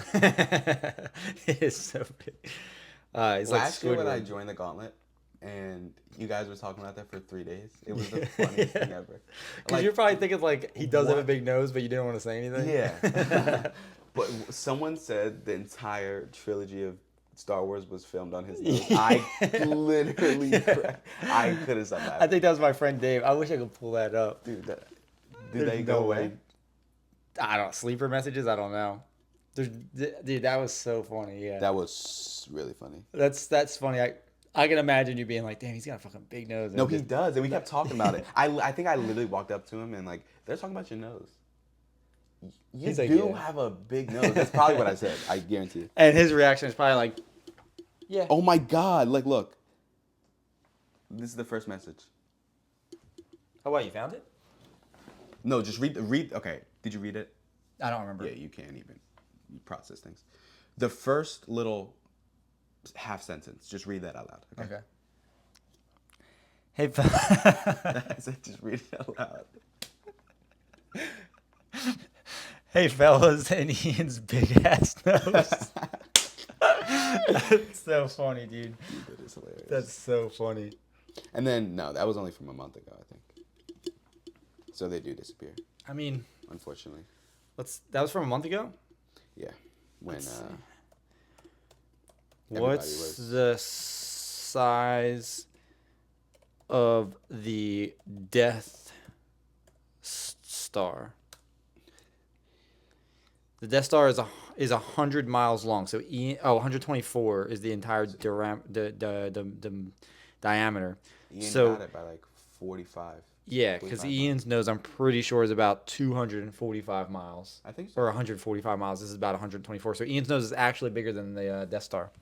It is so big. He's Last year when I Squidward. joined the Gauntlet, and you guys were talking about that for 3 days, it was the funniest thing ever. Because you're probably thinking like he does have a big nose, but you didn't want to say anything. Yeah. But someone said the entire trilogy of Star Wars was filmed on his nose. I literally, I could have said that. I think that was my friend Dave. I wish I could pull that up. Dude, did they go away? I don't sleeper messages. I don't know. Dude, that was so funny. Yeah, That was really funny. that's funny. I can imagine you being like, damn, he's got a fucking big nose. No, he does, and we kept talking about it. I think I literally walked up to him and like, they're talking about your nose. You do have a big nose. That's probably what I said. I guarantee you. And his reaction is probably like, yeah. Oh my God! Like, look. This is the first message. Oh, what, you found it? No, just read. Okay, did you read it? I don't remember. Yeah, you can't even process things. The first little half sentence. Just read that out loud. Okay. Hey, I said just read it out loud. Hey, fellas, and Ian's big ass nose. That's so funny, dude. That is hilarious. That's so funny. And then no, that was only from a month ago, I think. So they do disappear. I mean, unfortunately. That was from a month ago? Yeah. When what's the size of the Death Star? The Death Star is 100 miles long. So 124 is the entire the diameter. Ian so got it by like 45. Yeah, because Ian's nose, I'm pretty sure, is about 245 miles. I think so. Or 145 miles. This is about 124. So Ian's nose is actually bigger than the Death Star.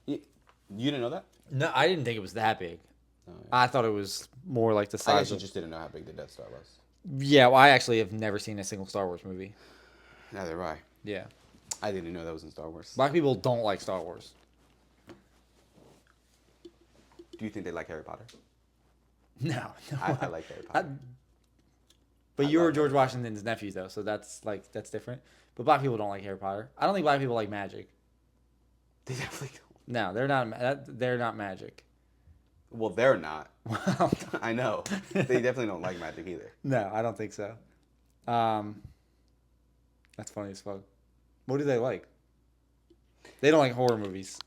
You didn't know that? No, I didn't think it was that big. Oh, yeah. I thought it was more like the size. I actually just didn't know how big the Death Star was. Yeah, well, I actually have never seen a single Star Wars movie. Neither have I. Yeah. I didn't know that was in Star Wars. Black people don't like Star Wars. Do you think they like Harry Potter? No. I like Harry Potter. But you're George Washington's nephew, though, so that's different. But black people don't like Harry Potter. I don't think black people like magic. They definitely don't. No, they're not. They're not magic. Well, they're not. I know. They definitely don't like magic either. No, I don't think so. That's funny as fuck. What do they like? They don't like horror movies.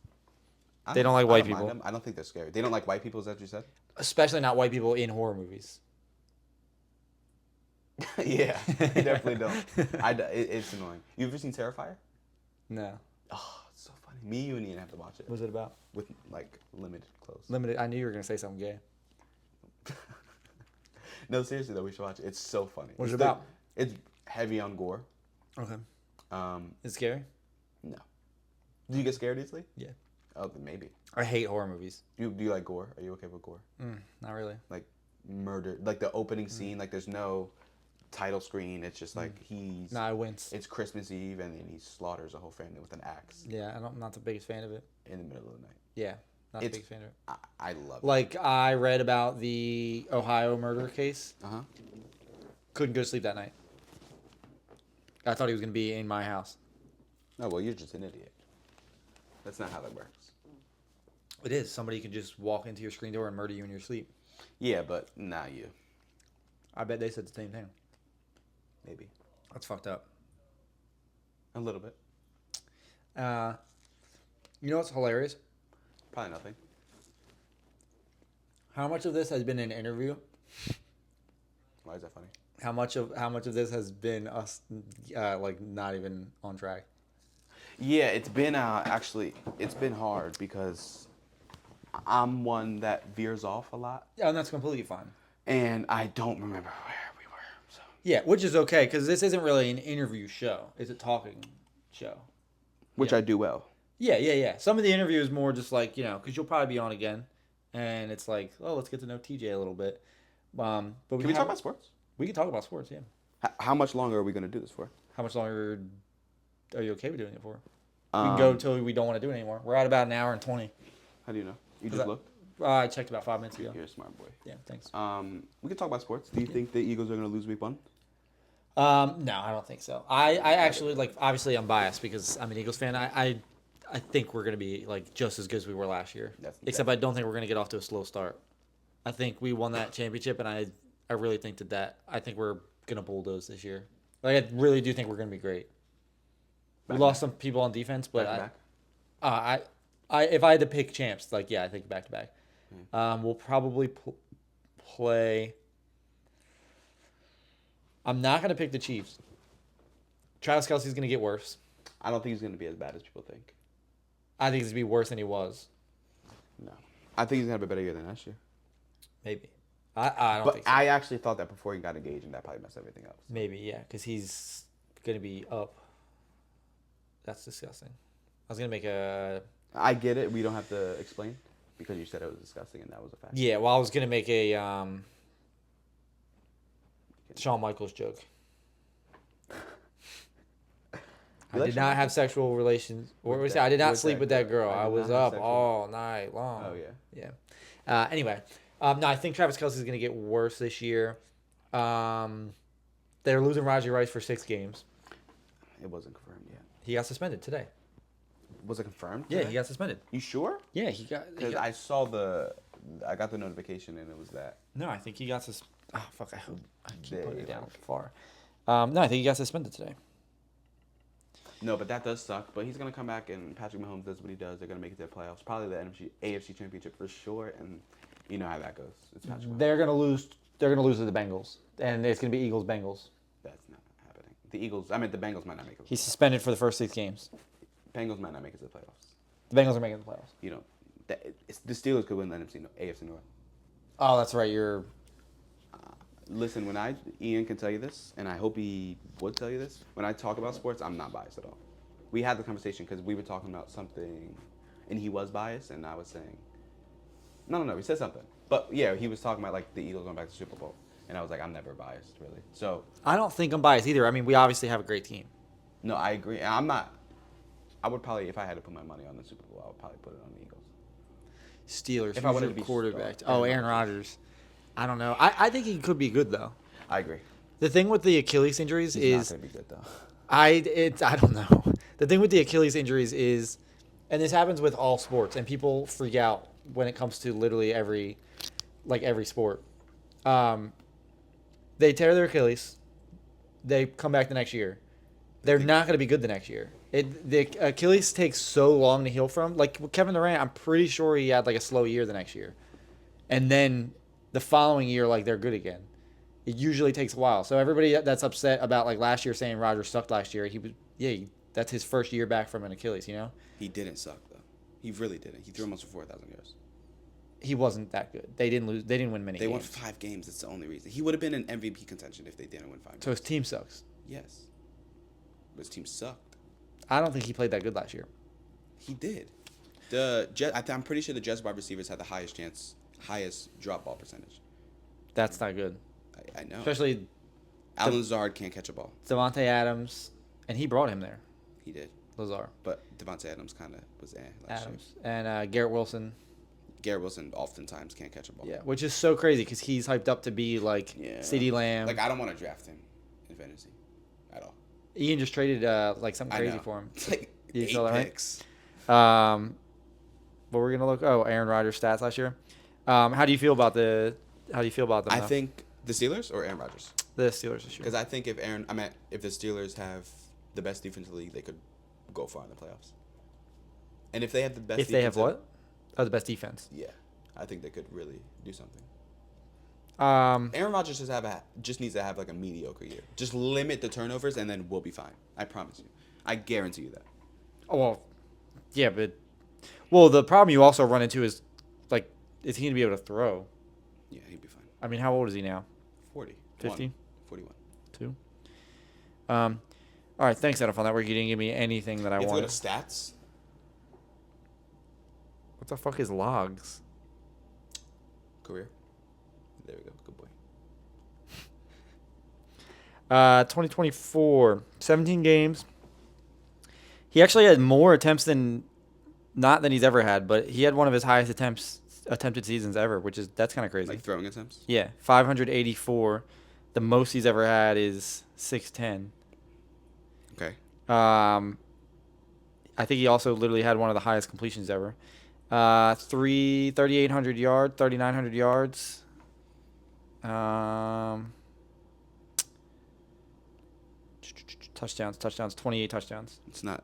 They don't like white people. I don't think they're scary. They don't like white people, is that what you said? Especially not white people in horror movies. Yeah, they definitely don't. It's annoying. You ever seen Terrifier? No. Oh, it's so funny. Me, you, and Ian have to watch it. What's it about? With, like, limited clothes. Limited. I knew you were going to say something gay. No, seriously, though, we should watch it. It's so funny. What's it about? It's heavy on gore. Okay. Is it scary? No. Do you get scared easily? Yeah. Oh, maybe. I hate horror movies. Do you like gore? Are you okay with gore? Not really. Like murder, like the opening scene, like there's no title screen. It's just like he's. No, I wince. It's Christmas Eve, and then he slaughters a whole family with an axe. Yeah, I'm not the biggest fan of it. In the middle of the night. Yeah, not the biggest fan of it. I love it. Like, I read about the Ohio murder case. Uh-huh. Couldn't go to sleep that night. I thought he was going to be in my house. Oh, well, you're just an idiot. That's not how that works. It is. Somebody can just walk into your screen door and murder you in your sleep. Yeah, but not you. I bet they said the same thing. Maybe. That's fucked up. A little bit. You know what's hilarious? Probably nothing. How much of this has been an interview? Why is that funny? How much of this has been us, like, not even on track? Yeah, it's been it's been hard because I'm one that veers off a lot. Yeah, and that's completely fine. And I don't remember where we were. So. Yeah, which is okay because this isn't really an interview show; it's a talking show. Which I do well. Yeah. Some of the interview is more just like, because you'll probably be on again, and it's like, oh, let's get to know TJ a little bit. But can we talk about sports? We can talk about sports, yeah. How much longer are we going to do this for? How much longer are you okay with doing it for? We can go until we don't want to do it anymore. We're at about an hour and 20. How do you know? You just looked? I checked about 5 minutes ago. You're a smart boy. Yeah, thanks. We can talk about sports. Do you think the Eagles are going to lose week 1? No, I don't think so. I actually like. Obviously, I'm biased because I'm an Eagles fan. I think we're gonna be like just as good as we were last year. Except I don't think we're gonna get off to a slow start. I think we won that championship, and I really think that I think we're gonna bulldoze this year. Like I really do think we're gonna be great. We lost some people on defense, but I if I had to pick champs, like I think back to back. We'll probably play. I'm not gonna pick the Chiefs. Travis Kelce's gonna get worse. I don't think he's gonna be as bad as people think. I think he's gonna be worse than he was. No, I think he's gonna have a better year than last year. Maybe. I don't think so. I actually thought that before he got engaged, and that probably messed everything up. So. Maybe, yeah, because he's going to be up. That's disgusting. I was going to make a... I get it. We don't have to explain because you said it was disgusting, and that was a fact. Yeah, well, I was going to make a Shawn Michaels joke. I did not have sexual relations. What was I did not sleep with that girl. I was up all night long. Oh, yeah. Yeah. Anyway... no, I think Travis Kelce is going to get worse this year. They're losing Rajee Rice for 6 games. It wasn't confirmed yet. He got suspended today. Was it confirmed? Yeah, he got suspended. You sure? Yeah, he got. Because I got the notification and it was that. No, I think he got suspended. Oh fuck! I hope I keep putting it down far. No, I think he got suspended today. No, but that does suck. But he's gonna come back and Patrick Mahomes does what he does. They're gonna make it to the playoffs. Probably the AFC Championship for sure. And you know how that goes. It's Patrick Mahomes. They're gonna lose. They're gonna lose to the Bengals, and it's gonna be Eagles Bengals. That's not happening. The Eagles. I mean, the Bengals might not make it. He's suspended for the first 6 games. Bengals might not make it to the playoffs. The Bengals are making the playoffs. You know, the Steelers could win the AFC North. Oh, that's right. Listen, Ian can tell you this, and I hope he would tell you this. When I talk about sports, I'm not biased at all. We had the conversation because we were talking about something, and he was biased, and I was saying, no, he said something. But yeah, he was talking about like the Eagles going back to the Super Bowl, and I was like, I'm never biased, really. So I don't think I'm biased either. I mean, we obviously have a great team. No, I agree. I'm not. I would probably, if I had to put my money on the Super Bowl, I would probably put it on the Eagles. Steelers. If I wanted to be quarterback. Aaron Rodgers. I don't know. I think he could be good though. I agree. The thing with the Achilles injuries He's not gonna be good though. I don't know. The thing with the Achilles injuries is, and this happens with all sports, and people freak out when it comes to literally every sport. They tear their Achilles, they come back the next year. They're not going to be good the next year. The Achilles takes so long to heal from. Like with Kevin Durant, I'm pretty sure he had like a slow year the next year, and then the following year, like they're good again. It usually takes a while. So everybody that's upset about like last year saying Rodgers sucked last year, that's his first year back from an Achilles, you know? He didn't suck though. He really didn't. He threw almost for 4,000 yards. He wasn't that good. They didn't lose. They didn't win many games. They won 5 games. That's the only reason. He would have been in MVP contention if they didn't win 5 games. So his team sucks. Yes. But his team sucked. I don't think he played that good last year. He did. I'm pretty sure the Jets wide receivers had the highest drop ball percentage. That's not good. I know. Especially Alan Lazard can't catch a ball. Devontae Adams, and he brought him there. He did. Lazard. But Devontae Adams kind of was last year. And Garrett Wilson. Garrett Wilson oftentimes can't catch a ball. Yeah, which is so crazy because he's hyped up to be like CeeDee Lamb. Like I don't want to draft him in fantasy at all. Ian just traded like something crazy for him. It's like you 8 saw that, picks. Right? What we're gonna look? Oh, Aaron Rodgers stats last year. How do you feel about them? I think the Steelers or Aaron Rodgers. The Steelers this year. Because I think if the Steelers have the best defense in the league, they could go far in the playoffs. And if they have the best, if they have what? Oh, the best defense. Yeah, I think they could really do something. Aaron Rodgers just needs to have like a mediocre year. Just limit the turnovers, and then we'll be fine. I promise you. I guarantee you that. Oh well, yeah, but the problem you also run into is like, is he gonna be able to throw? Yeah, he'd be fine. I mean, how old is he now? 40. 50? 41. 2. All right, thanks, Adam, on that. Where you didn't give me anything that I wanted. You have to go to stats. What the fuck is logs? Career. There we go. Good boy. 2024, 17 games. He actually had more attempts than he's ever had, but he had one of his highest attempted seasons ever, that's kind of crazy. Like throwing attempts? Yeah, 584, The most he's ever had is 610. Okay. I think he also literally had one of the highest completions ever. 3,800 yards, 3,900 yards. Touchdowns, 28 touchdowns. It's not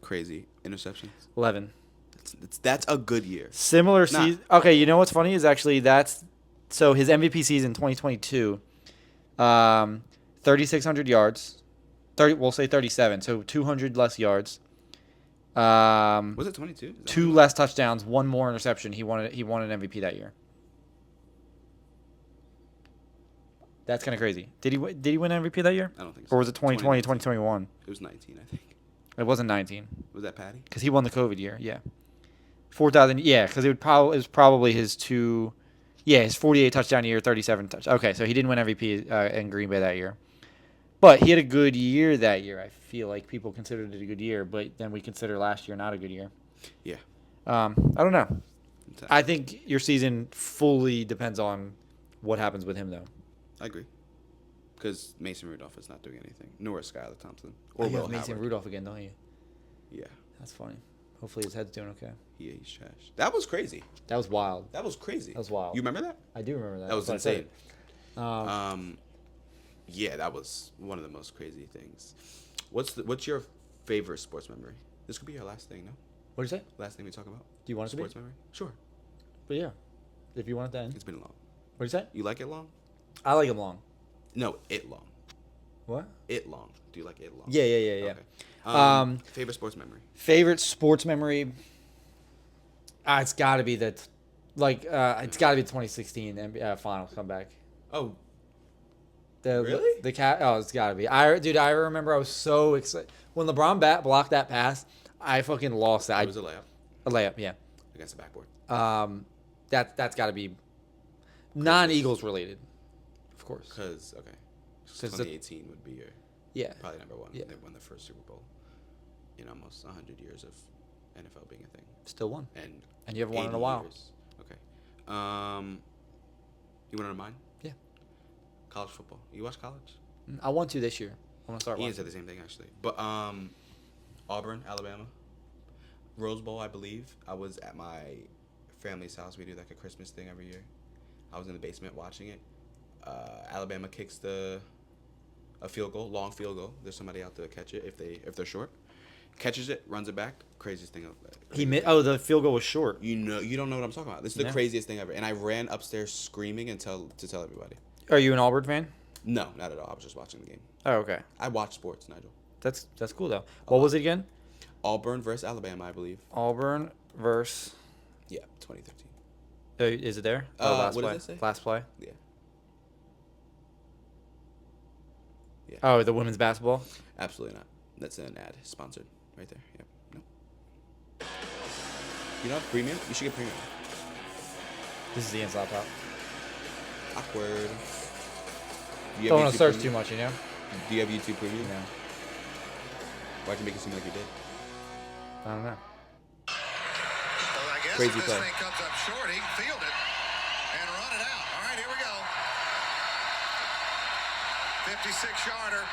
crazy. Interceptions. 11. That's a good year. Similar season. Okay, you know what's funny is actually so his MVP season 2022, 3,600 yards. We'll say 37, so 200 less yards. Was it 22? 2 less touchdowns, 1 more interception. He won an MVP that year. That's kind of crazy. Did he win MVP that year? I don't think so. Or was it 2020, 2021? It was 19, I think. It wasn't 19. Was that Patty? Because he won the COVID year. Yeah, 4,000. Yeah, because it was probably his 48 touchdown year, 37 touch. Okay, so he didn't win MVP in Green Bay that year, but he had a good year that year. I feel like people considered it a good year, but then we consider last year not a good year. Yeah. I don't know. I think your season fully depends on what happens with him, though. I agree. Because Mason Rudolph is not doing anything, nor is Skylar Thompson. Or Will Howard. Mason Rudolph again, don't you? Yeah. That's funny. Hopefully his head's doing okay. Yeah, he's trash. That was crazy. That was wild. That was crazy. That was wild. You remember that? I do remember that. That was insane. Yeah, that was one of the most crazy things. What's your favorite sports memory? This could be our last thing, no? What did you say? Last thing we talk about. Do you want it to be? Sports memory? Sure. But yeah, if you want it then. It's been long. What did you say? You like it long? I like them long. No, it long. What? It long. Do you like it long? Yeah. Okay. Favorite sports memory? Favorite sports memory? It's got to be it's got to be 2016 finals comeback. Oh. Really? The cat. Oh, it's got to be. I remember I was so excited when LeBron blocked that pass. I fucking lost that. It was a layup. A layup, yeah. Against the backboard. That's got to be non-Eagles related, of course. Because 2018 would be your probably number one. Yeah. They won the first Super Bowl in almost 100 years of NFL being a thing. Still won. And you haven't won in a while. Years. Okay. You want to know mine? Yeah. College football. You watch college? I want to this year. I want to start Ian watching. said the same thing actually. But Auburn, Alabama, Rose Bowl, I believe. I was at my family's house. We do like a Christmas thing every year. I was in the basement watching it. Alabama kicks a field goal, long field goal. There's somebody out there to catch it if they're short. Catches it, runs it back. Craziest thing ever. The field goal was short. You don't know what I'm talking about. This is the craziest thing ever. And I ran upstairs screaming to tell everybody. Are you an Auburn fan? No, not at all. I was just watching the game. Oh, okay. I watch sports, Nigel. That's cool though. What was it again? Auburn versus Alabama, I believe. Auburn versus. Yeah, 2013. Is it there? What play. Does it say? Last play. Yeah. Yeah. Oh, the women's basketball. Absolutely not. That's an ad sponsored right there. Yep. No. You know premium? You should get premium. This is Ian's laptop. Awkward. Don't want to search too much, you know. Do you have YouTube Premium? No. Why'd you make it seem like you did? I don't know. Well, I guess Crazy if this play. thing comes up short, he can field it and run it out. All right, here we go. 56-yarder.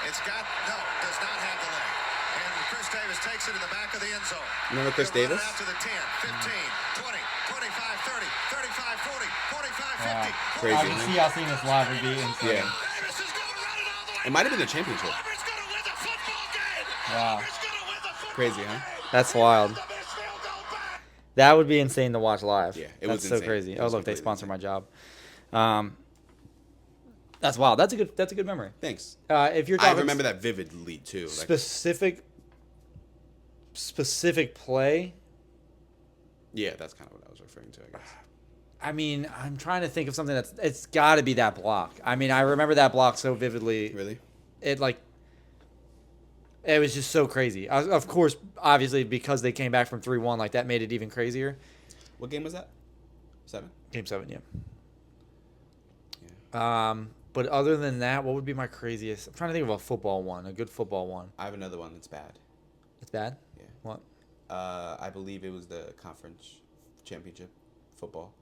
Does not have the leg. And Chris Davis takes it in the back of the end zone. Remember Chris He'll run Davis? it out to the 10, 15, 20, 25, 30, 35, 40, 45, 50. Crazy. I can see how seeing this live would be insane. Yeah. Davis is going to run it all the way. It might have been the championship. Auburn's going to win the football game. Wow. Auburn's going to win the football Crazy, huh? game. That's wild. The missed field goal back. That would be insane to watch live. Yeah, it That's was so insane. crazy. It Oh was look, they completely sponsor insane. my job. That's wild. That's a good memory. Thanks. If you're talking I remember that vividly too. Like, specific play. yeah, that's kind of what I was referring to, I guess. I mean, I'm trying to think of something it's got to be that block. I mean, I remember that block so vividly. Really? It was just so crazy. Of course, obviously, because they came back from 3-1, like that made it even crazier. What game was that? 7? Game 7, yeah. Yeah. But other than that, what would be my craziest? I'm trying to think of a good football one. I have another one that's bad. It's bad? Yeah. What? I believe it was the conference championship football.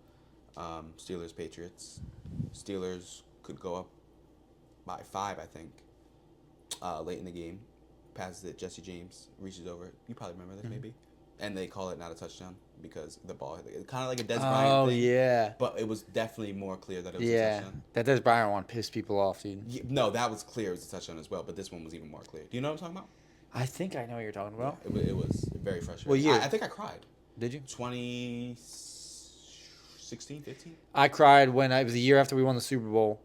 Steelers Patriots. Steelers could go up by 5, I think. Late in the game, passes it. Jesse James reaches over it. You probably remember this, maybe. And they call it not a touchdown because the ball, kind of like a Des Bryant thing. Oh yeah. But it was definitely more clear that it was a touchdown. That Des Bryant one pissed people off, dude. Yeah, no, that was clear it was a touchdown as well. But this one was even more clear. Do you know what I'm talking about? I think I know what you're talking about. Yeah, it was very frustrating. Well, I think I cried. Did you? 2016, 15? I cried when it was the year after we won the Super Bowl.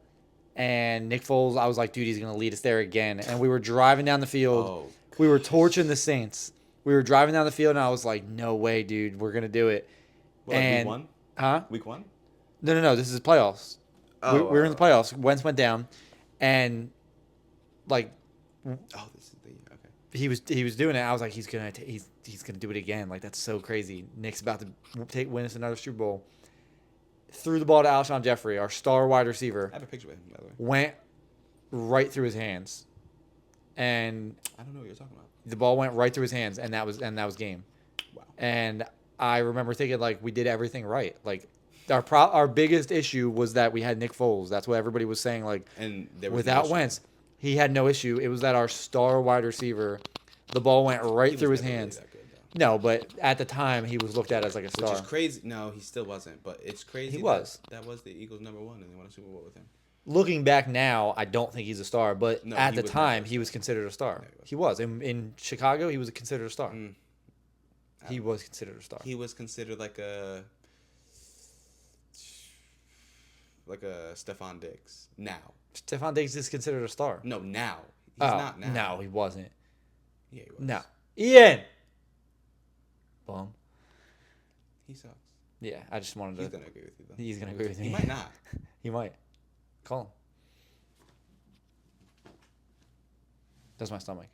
And Nick Foles, I was like, dude, he's going to lead us there again. And we were driving down the field. Oh, we were torching the Saints. We were driving down the field, and I was like, no way, dude. We're going to do it. What, and, week 1? Huh? Week 1? No. This is playoffs. We were in the playoffs. Wentz went down. And, like... Oh, this is the... Okay. He was doing it. I was like, he's gonna do it again. Like, that's so crazy. Nick's about to win us another Super Bowl. Threw the ball to Alshon Jeffrey, our star wide receiver. I have a picture with him, by the way. Went right through his hands, and I don't know what you're talking about. The ball went right through his hands, and that was game. Wow. And I remember thinking, like, we did everything right. Like, our biggest issue was that we had Nick Foles. That's what everybody was saying. Like, and there was without Wentz, he had no issue. It was that our star wide receiver, the ball went right through his hands. Really that good, no, but at the time he was looked at as like a star. Which is crazy. No, he still wasn't. But it's crazy. He was. That was the Eagles' #1, and they won a Super Bowl with him. Looking back now, I don't think he's a star, but at the time he was considered a star. Yeah, he was in Chicago. He was considered a star. He was considered a star. He was considered like a Stephon Diggs now. Stephon Diggs is considered a star. No, now. He's not now. No, he wasn't. Yeah, he was. No. Ian! Bum. He sucks. Yeah, I just wanted to... He's going to agree with you, though. He's going to agree with me. He might not. He might. Call him. That's my stomach.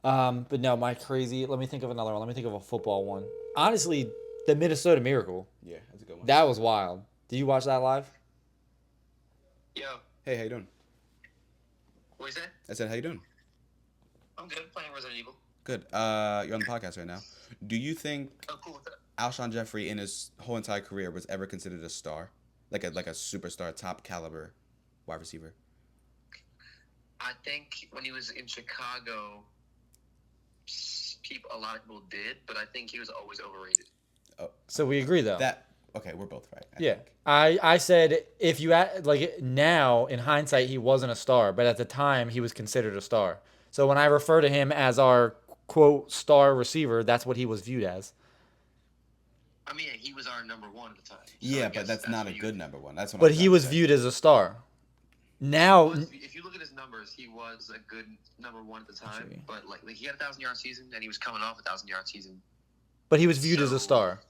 But no, my crazy... Let me think of another one. Let me think of a football one. Honestly, the Minnesota Miracle. Yeah, that's a good one. That was wild. Did you watch that live? Yo. Hey, how you doing? What you say? I said, how you doing? I'm good. Playing Resident Evil. Good. You're on the podcast right now. Do you think Cool with that. Alshon Jeffrey in his whole entire career was ever considered a star? Like a superstar, top caliber wide receiver? I think when he was in Chicago, a lot of people did, but I think he was always overrated. Oh, so we agree, though. Okay, we're both right. I think. I said if you like now in hindsight he wasn't a star, but at the time he was considered a star. So when I refer to him as our quote star receiver, that's what he was viewed as. I mean, he was our #1 at the time. So yeah, but that's not a good #1. That's what. But he was viewed as a star. Now, if you look at his numbers, he was a good #1 at the time. But like he had a 1,000-yard season, and he was coming off a 1,000-yard season. But he was viewed as a star.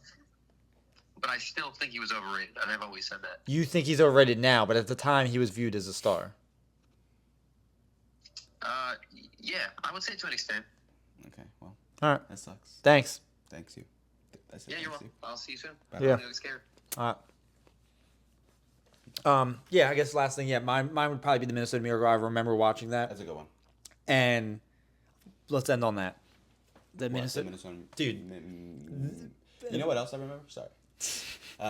But I still think he was overrated, and I've always said that. You think he's overrated now, but at the time he was viewed as a star. Yeah, I would say to an extent. Okay, well. All right. That sucks. Thanks. Thanks you. Yeah, you're welcome. I'll see you soon. Bye. Yeah. Don't get scared. All right. Yeah, I guess last thing, mine would probably be the Minnesota Miracle. I remember watching that. That's a good one. And let's end on that. The Minnesota dude. You know what else I remember? Sorry.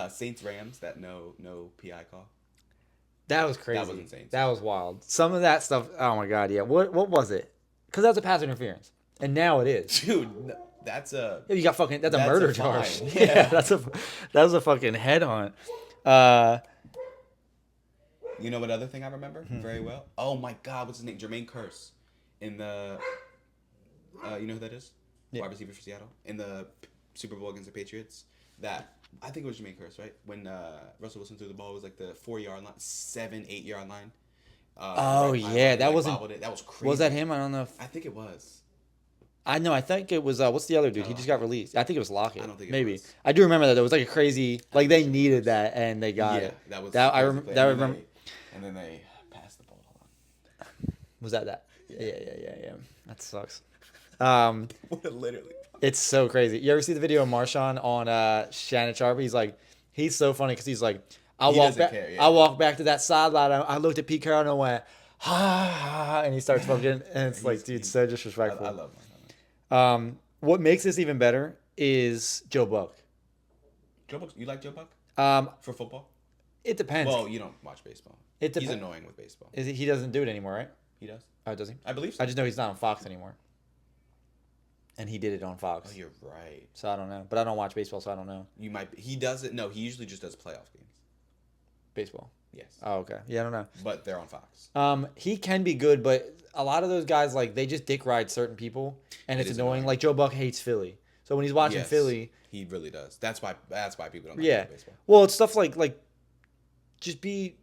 Saints Rams, that no PI call. That was crazy. That was insane. That was wild. Some of that stuff, oh my god, yeah. What was it? Because that's a pass interference. And now it is. Dude, that's a you got fucking that's a murder charge. Yeah, that's a fucking headhunt. You know what other thing I remember very well? Oh my god, what's his name? Jermaine Kearse in the you know who that is? Wide receiver for Seattle in the Super Bowl against the Patriots. That I think it was Jermaine Kearse, right? When Russell Wilson threw the ball, it was like the 4-yard line, 7-8 yard line. That wasn't. That was crazy. Was that him? I don't know. I think it was. I know. I think it was. What's the other dude? He just got released. I think it was Lockett. I don't think it maybe. was. I do remember that. It was like a crazy. Like they needed that and they got it. That was. That I remember. And then they passed the ball. Was that? Yeah. That sucks. Literally. It's so crazy. You ever see the video of Marshawn on Shannon Sharp? He's so funny because he's like, I walk back to that sideline. I looked at Pete Carroll and went, ha, and he starts fucking, and it's like, dude, so disrespectful. I love Marshawn. What makes this even better is Joe Buck. Joe Buck, you like Joe Buck? For football? It depends. Well, you don't watch baseball. He's annoying with baseball. He doesn't do it anymore, right? He does. Oh, does he? I believe so. I just know he's not on Fox anymore. And he did it on Fox. Oh, you're right. So I don't know. But I don't watch baseball, so I don't know. You might. He does it. No, he usually just does playoff games. Baseball. Yes. Oh, okay. Yeah, I don't know. But they're on Fox. He can be good, but a lot of those guys, like, they just dick ride certain people, and it's annoying. Like, Joe Buck hates Philly. So when he's watching Philly... he really does. That's why people don't like baseball. Well, it's stuff like just be...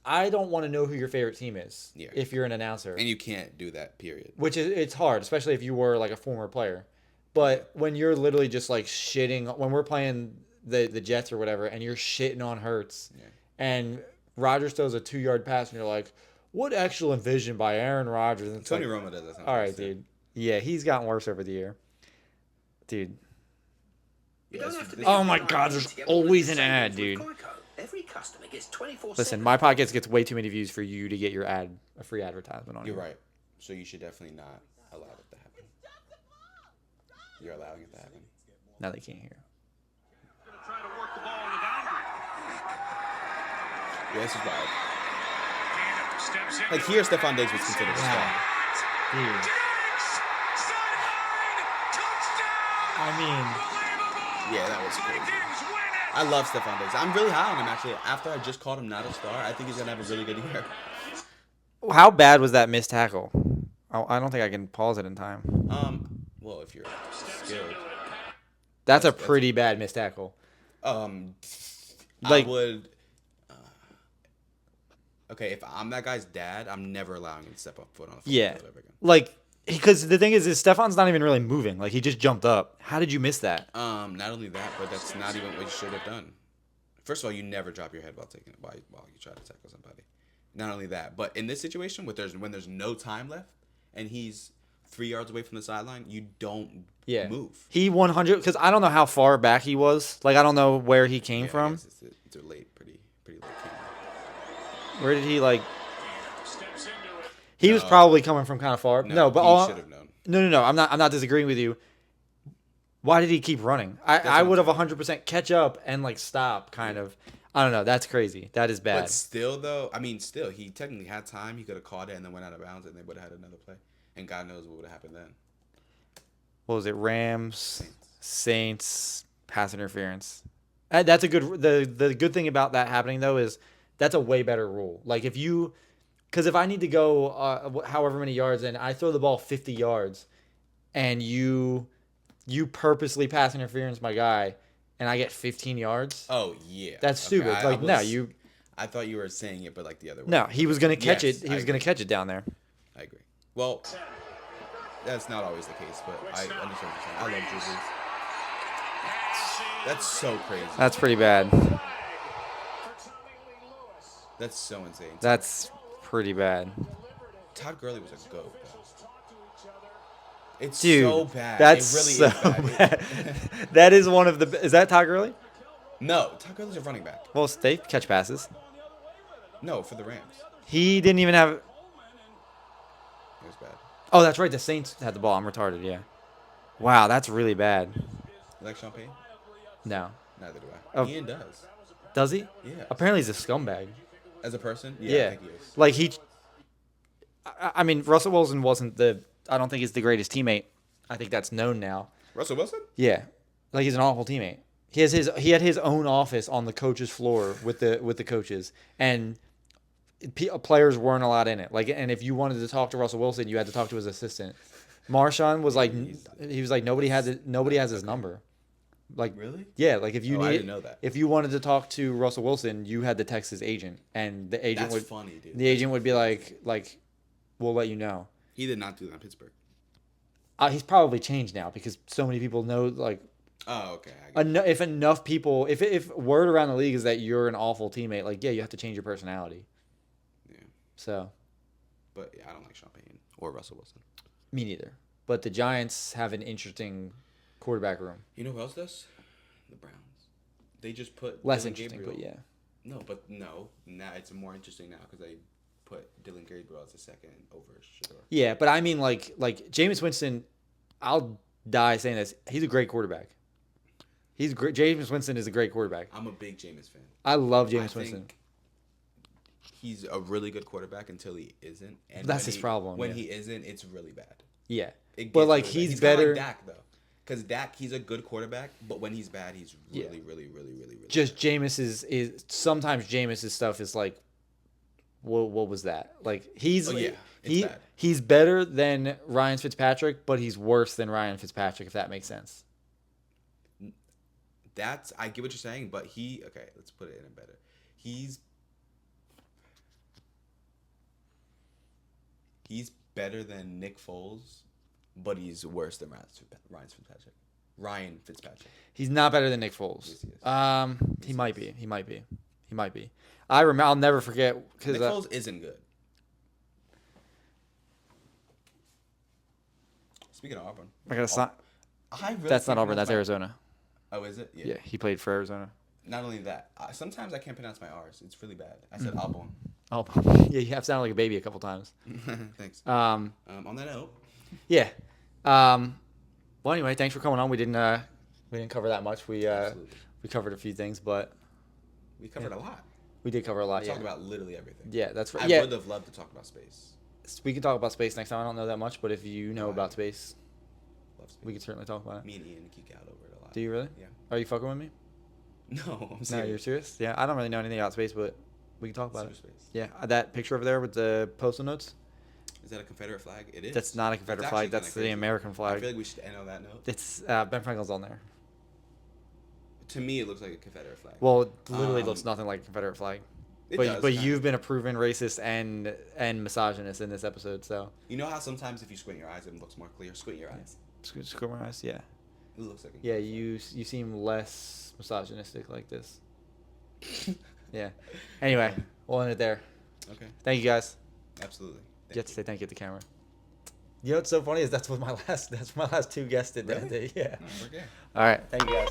I don't want to know who your favorite team is if you're an announcer. And you can't do that, period. Which is, it's hard, especially if you were, like, a former player. But when you're literally just, like, shitting... When we're playing the Jets or whatever, and you're shitting on Hurts, and Rodgers throws a 2-yard pass, and you're like, what excellent vision by Aaron Rodgers. And Tony Romo does that. All right, dude. Yeah, he's gotten worse over the year. Dude. Oh, my God. There's always an ad, dude. Every customer gets 24/7. Listen, my podcast gets way too many views for you to get your a free advertisement on it. You're right. So you should definitely not allow it to happen. You're allowing it to happen. Now they can't hear. Yeah, this is wild. Like, here, Stephon Diggs was considered a star. Dude. I mean... Yeah, that was crazy. I love Stephon Diggs. I'm really high on him, actually. After I just called him not a star, I think he's going to have a really good year. How bad was that missed tackle? I don't think I can pause it in time. Well, if you're skilled. That's a pretty bad missed tackle. I would... Okay, if I'm that guy's dad, I'm never allowing him to step up foot on the field ever again. Like, because the thing is Stephon's not even really moving. Like, he just jumped up. How did you miss that? Not only that, but that's not even what you should have done. First of all, you never drop your head while you try to tackle somebody. Not only that, but in this situation, when there's no time left and he's 3 yards away from the sideline, you don't move. He 100 because I don't know how far back he was. Like, I don't know where he came from. It's a late, pretty late game. Where did he like? He was probably coming from kind of far. No, but he should have known. No. I'm not disagreeing with you. Why did he keep running? I would have 100% catch up and like stop. Kind of. I don't know. That's crazy. That is bad. But still, though, he technically had time. He could have caught it and then went out of bounds, and they would have had another play. And God knows what would have happened then. What was it? Rams, Saints, pass interference. That's a good. The good thing about that happening though is. That's a way better rule. Like because if I need to go however many yards and I throw the ball 50 yards and you purposely pass interference my guy and I get 15 yards. Oh, yeah. That's stupid. I thought you were saying it, but like the other way. No, he was going to catch it. He was going to catch it down there. I agree. Well, that's not always the case, but I understand what you're saying. I love Drew Brees. That's so crazy. That's pretty bad. That's so insane. That's pretty bad. Todd Gurley was a goat. It's Dude, so bad. That's it really so is bad. That is one of the... Is that Todd Gurley? No, Todd Gurley's a running back. Well, they catch passes. No, for the Rams. He didn't even have... It was bad. Oh, that's right. The Saints had the ball. I'm retarded, yeah. Wow, that's really bad. You like Champagne? No. Neither do I. Ian does. Does he? Yeah. Apparently he's a scumbag. As a person? Yeah. I think he is. Like I mean, Russell Wilson wasn't I don't think he's the greatest teammate. I think that's known now. Russell Wilson? Yeah. Like he's an awful teammate. He had his own office on the coach's floor with the coaches, and players weren't allowed in it. Like, and if you wanted to talk to Russell Wilson, you had to talk to his assistant. Marshawn was like, he was like, nobody has his number. Like, really? Yeah, like if you I didn't know that. If you wanted to talk to Russell Wilson, you had to text his agent, and the agent That's funny, dude. The agent would be like, we'll let you know. He did not do that in Pittsburgh. He's probably changed now because so many people know. Like, oh, okay. If enough people, if word around the league is that you're an awful teammate, like, yeah, you have to change your personality. Yeah. So. But yeah, I don't like Champagne or Russell Wilson. Me neither. But the Giants have an interesting quarterback room. You know who else does? The Browns. They just put less Dylan interesting, Gabriel. but yeah. No. Now it's more interesting now because they put Dylan Gabriel as a second over Shador. Yeah, but I mean, like Jameis Winston, I'll die saying this. He's a great quarterback. He's great. Jameis Winston is a great quarterback. I'm a big Jameis fan. I love I Jameis think Winston. He's a really good quarterback until he isn't. And That's his problem. When he isn't, it's really bad. Yeah. It But gets like really he's bad. He's kinda better. like Dak though, because Dak he's a good quarterback, but when he's bad, he's really Just bad. Jameis is sometimes Jameis's stuff is like, what was that? Like he's bad. he's better than Ryan Fitzpatrick, but he's worse than Ryan Fitzpatrick, if that makes sense. I get what you're saying, but let's put it in a better. He's better than Nick Foles, but he's worse than Ryan Fitzpatrick. He's not better than Nick Foles. Yes, he is. He might be. He might be. I'll never forget because Nick Foles isn't good. Speaking of Auburn, I gotta stop. That's not Auburn. That's Arizona. Oh, is it? Yeah, he played for Arizona. Not only that, sometimes I can't pronounce my R's. It's really bad. I said Auburn. Oh, yeah, you have sounded like a baby a couple times. Thanks. On that note. Yeah. Well, anyway, thanks for coming on. We didn't cover that much. We covered a few things, but we covered a lot. We did cover a lot. We talked about literally everything. Yeah, that's right. I would have loved to talk about space. We can talk about space next time. I don't know that much, but if you know about space, love space, we can certainly talk about it. Me and Ian geek out over it a lot. Do you really? Yeah. Are you fucking with me? No, I'm serious. No, you're serious? Yeah, I don't really know anything about space, but we can talk about Space. Yeah, that picture over there with the postal notes. Is that a Confederate flag? It is. That's not a Confederate flag. That's the American flag. I feel like we should end on that note. It's Ben Franklin's on there. To me, it looks like a Confederate flag. Well, it literally looks nothing like a Confederate flag. But you've been a proven racist and misogynist in this episode, so. You know how sometimes if you squint your eyes, it looks more clear. Squint your eyes. Squint my eyes, yeah. It looks like. Yeah, you seem less misogynistic like this. Yeah. Anyway, we'll end it there. Okay. Thank you guys. Absolutely. You have to say thank you at the camera. You know what's so funny is that's my last two guests did that day. Yeah. Okay. All right. Thank you guys.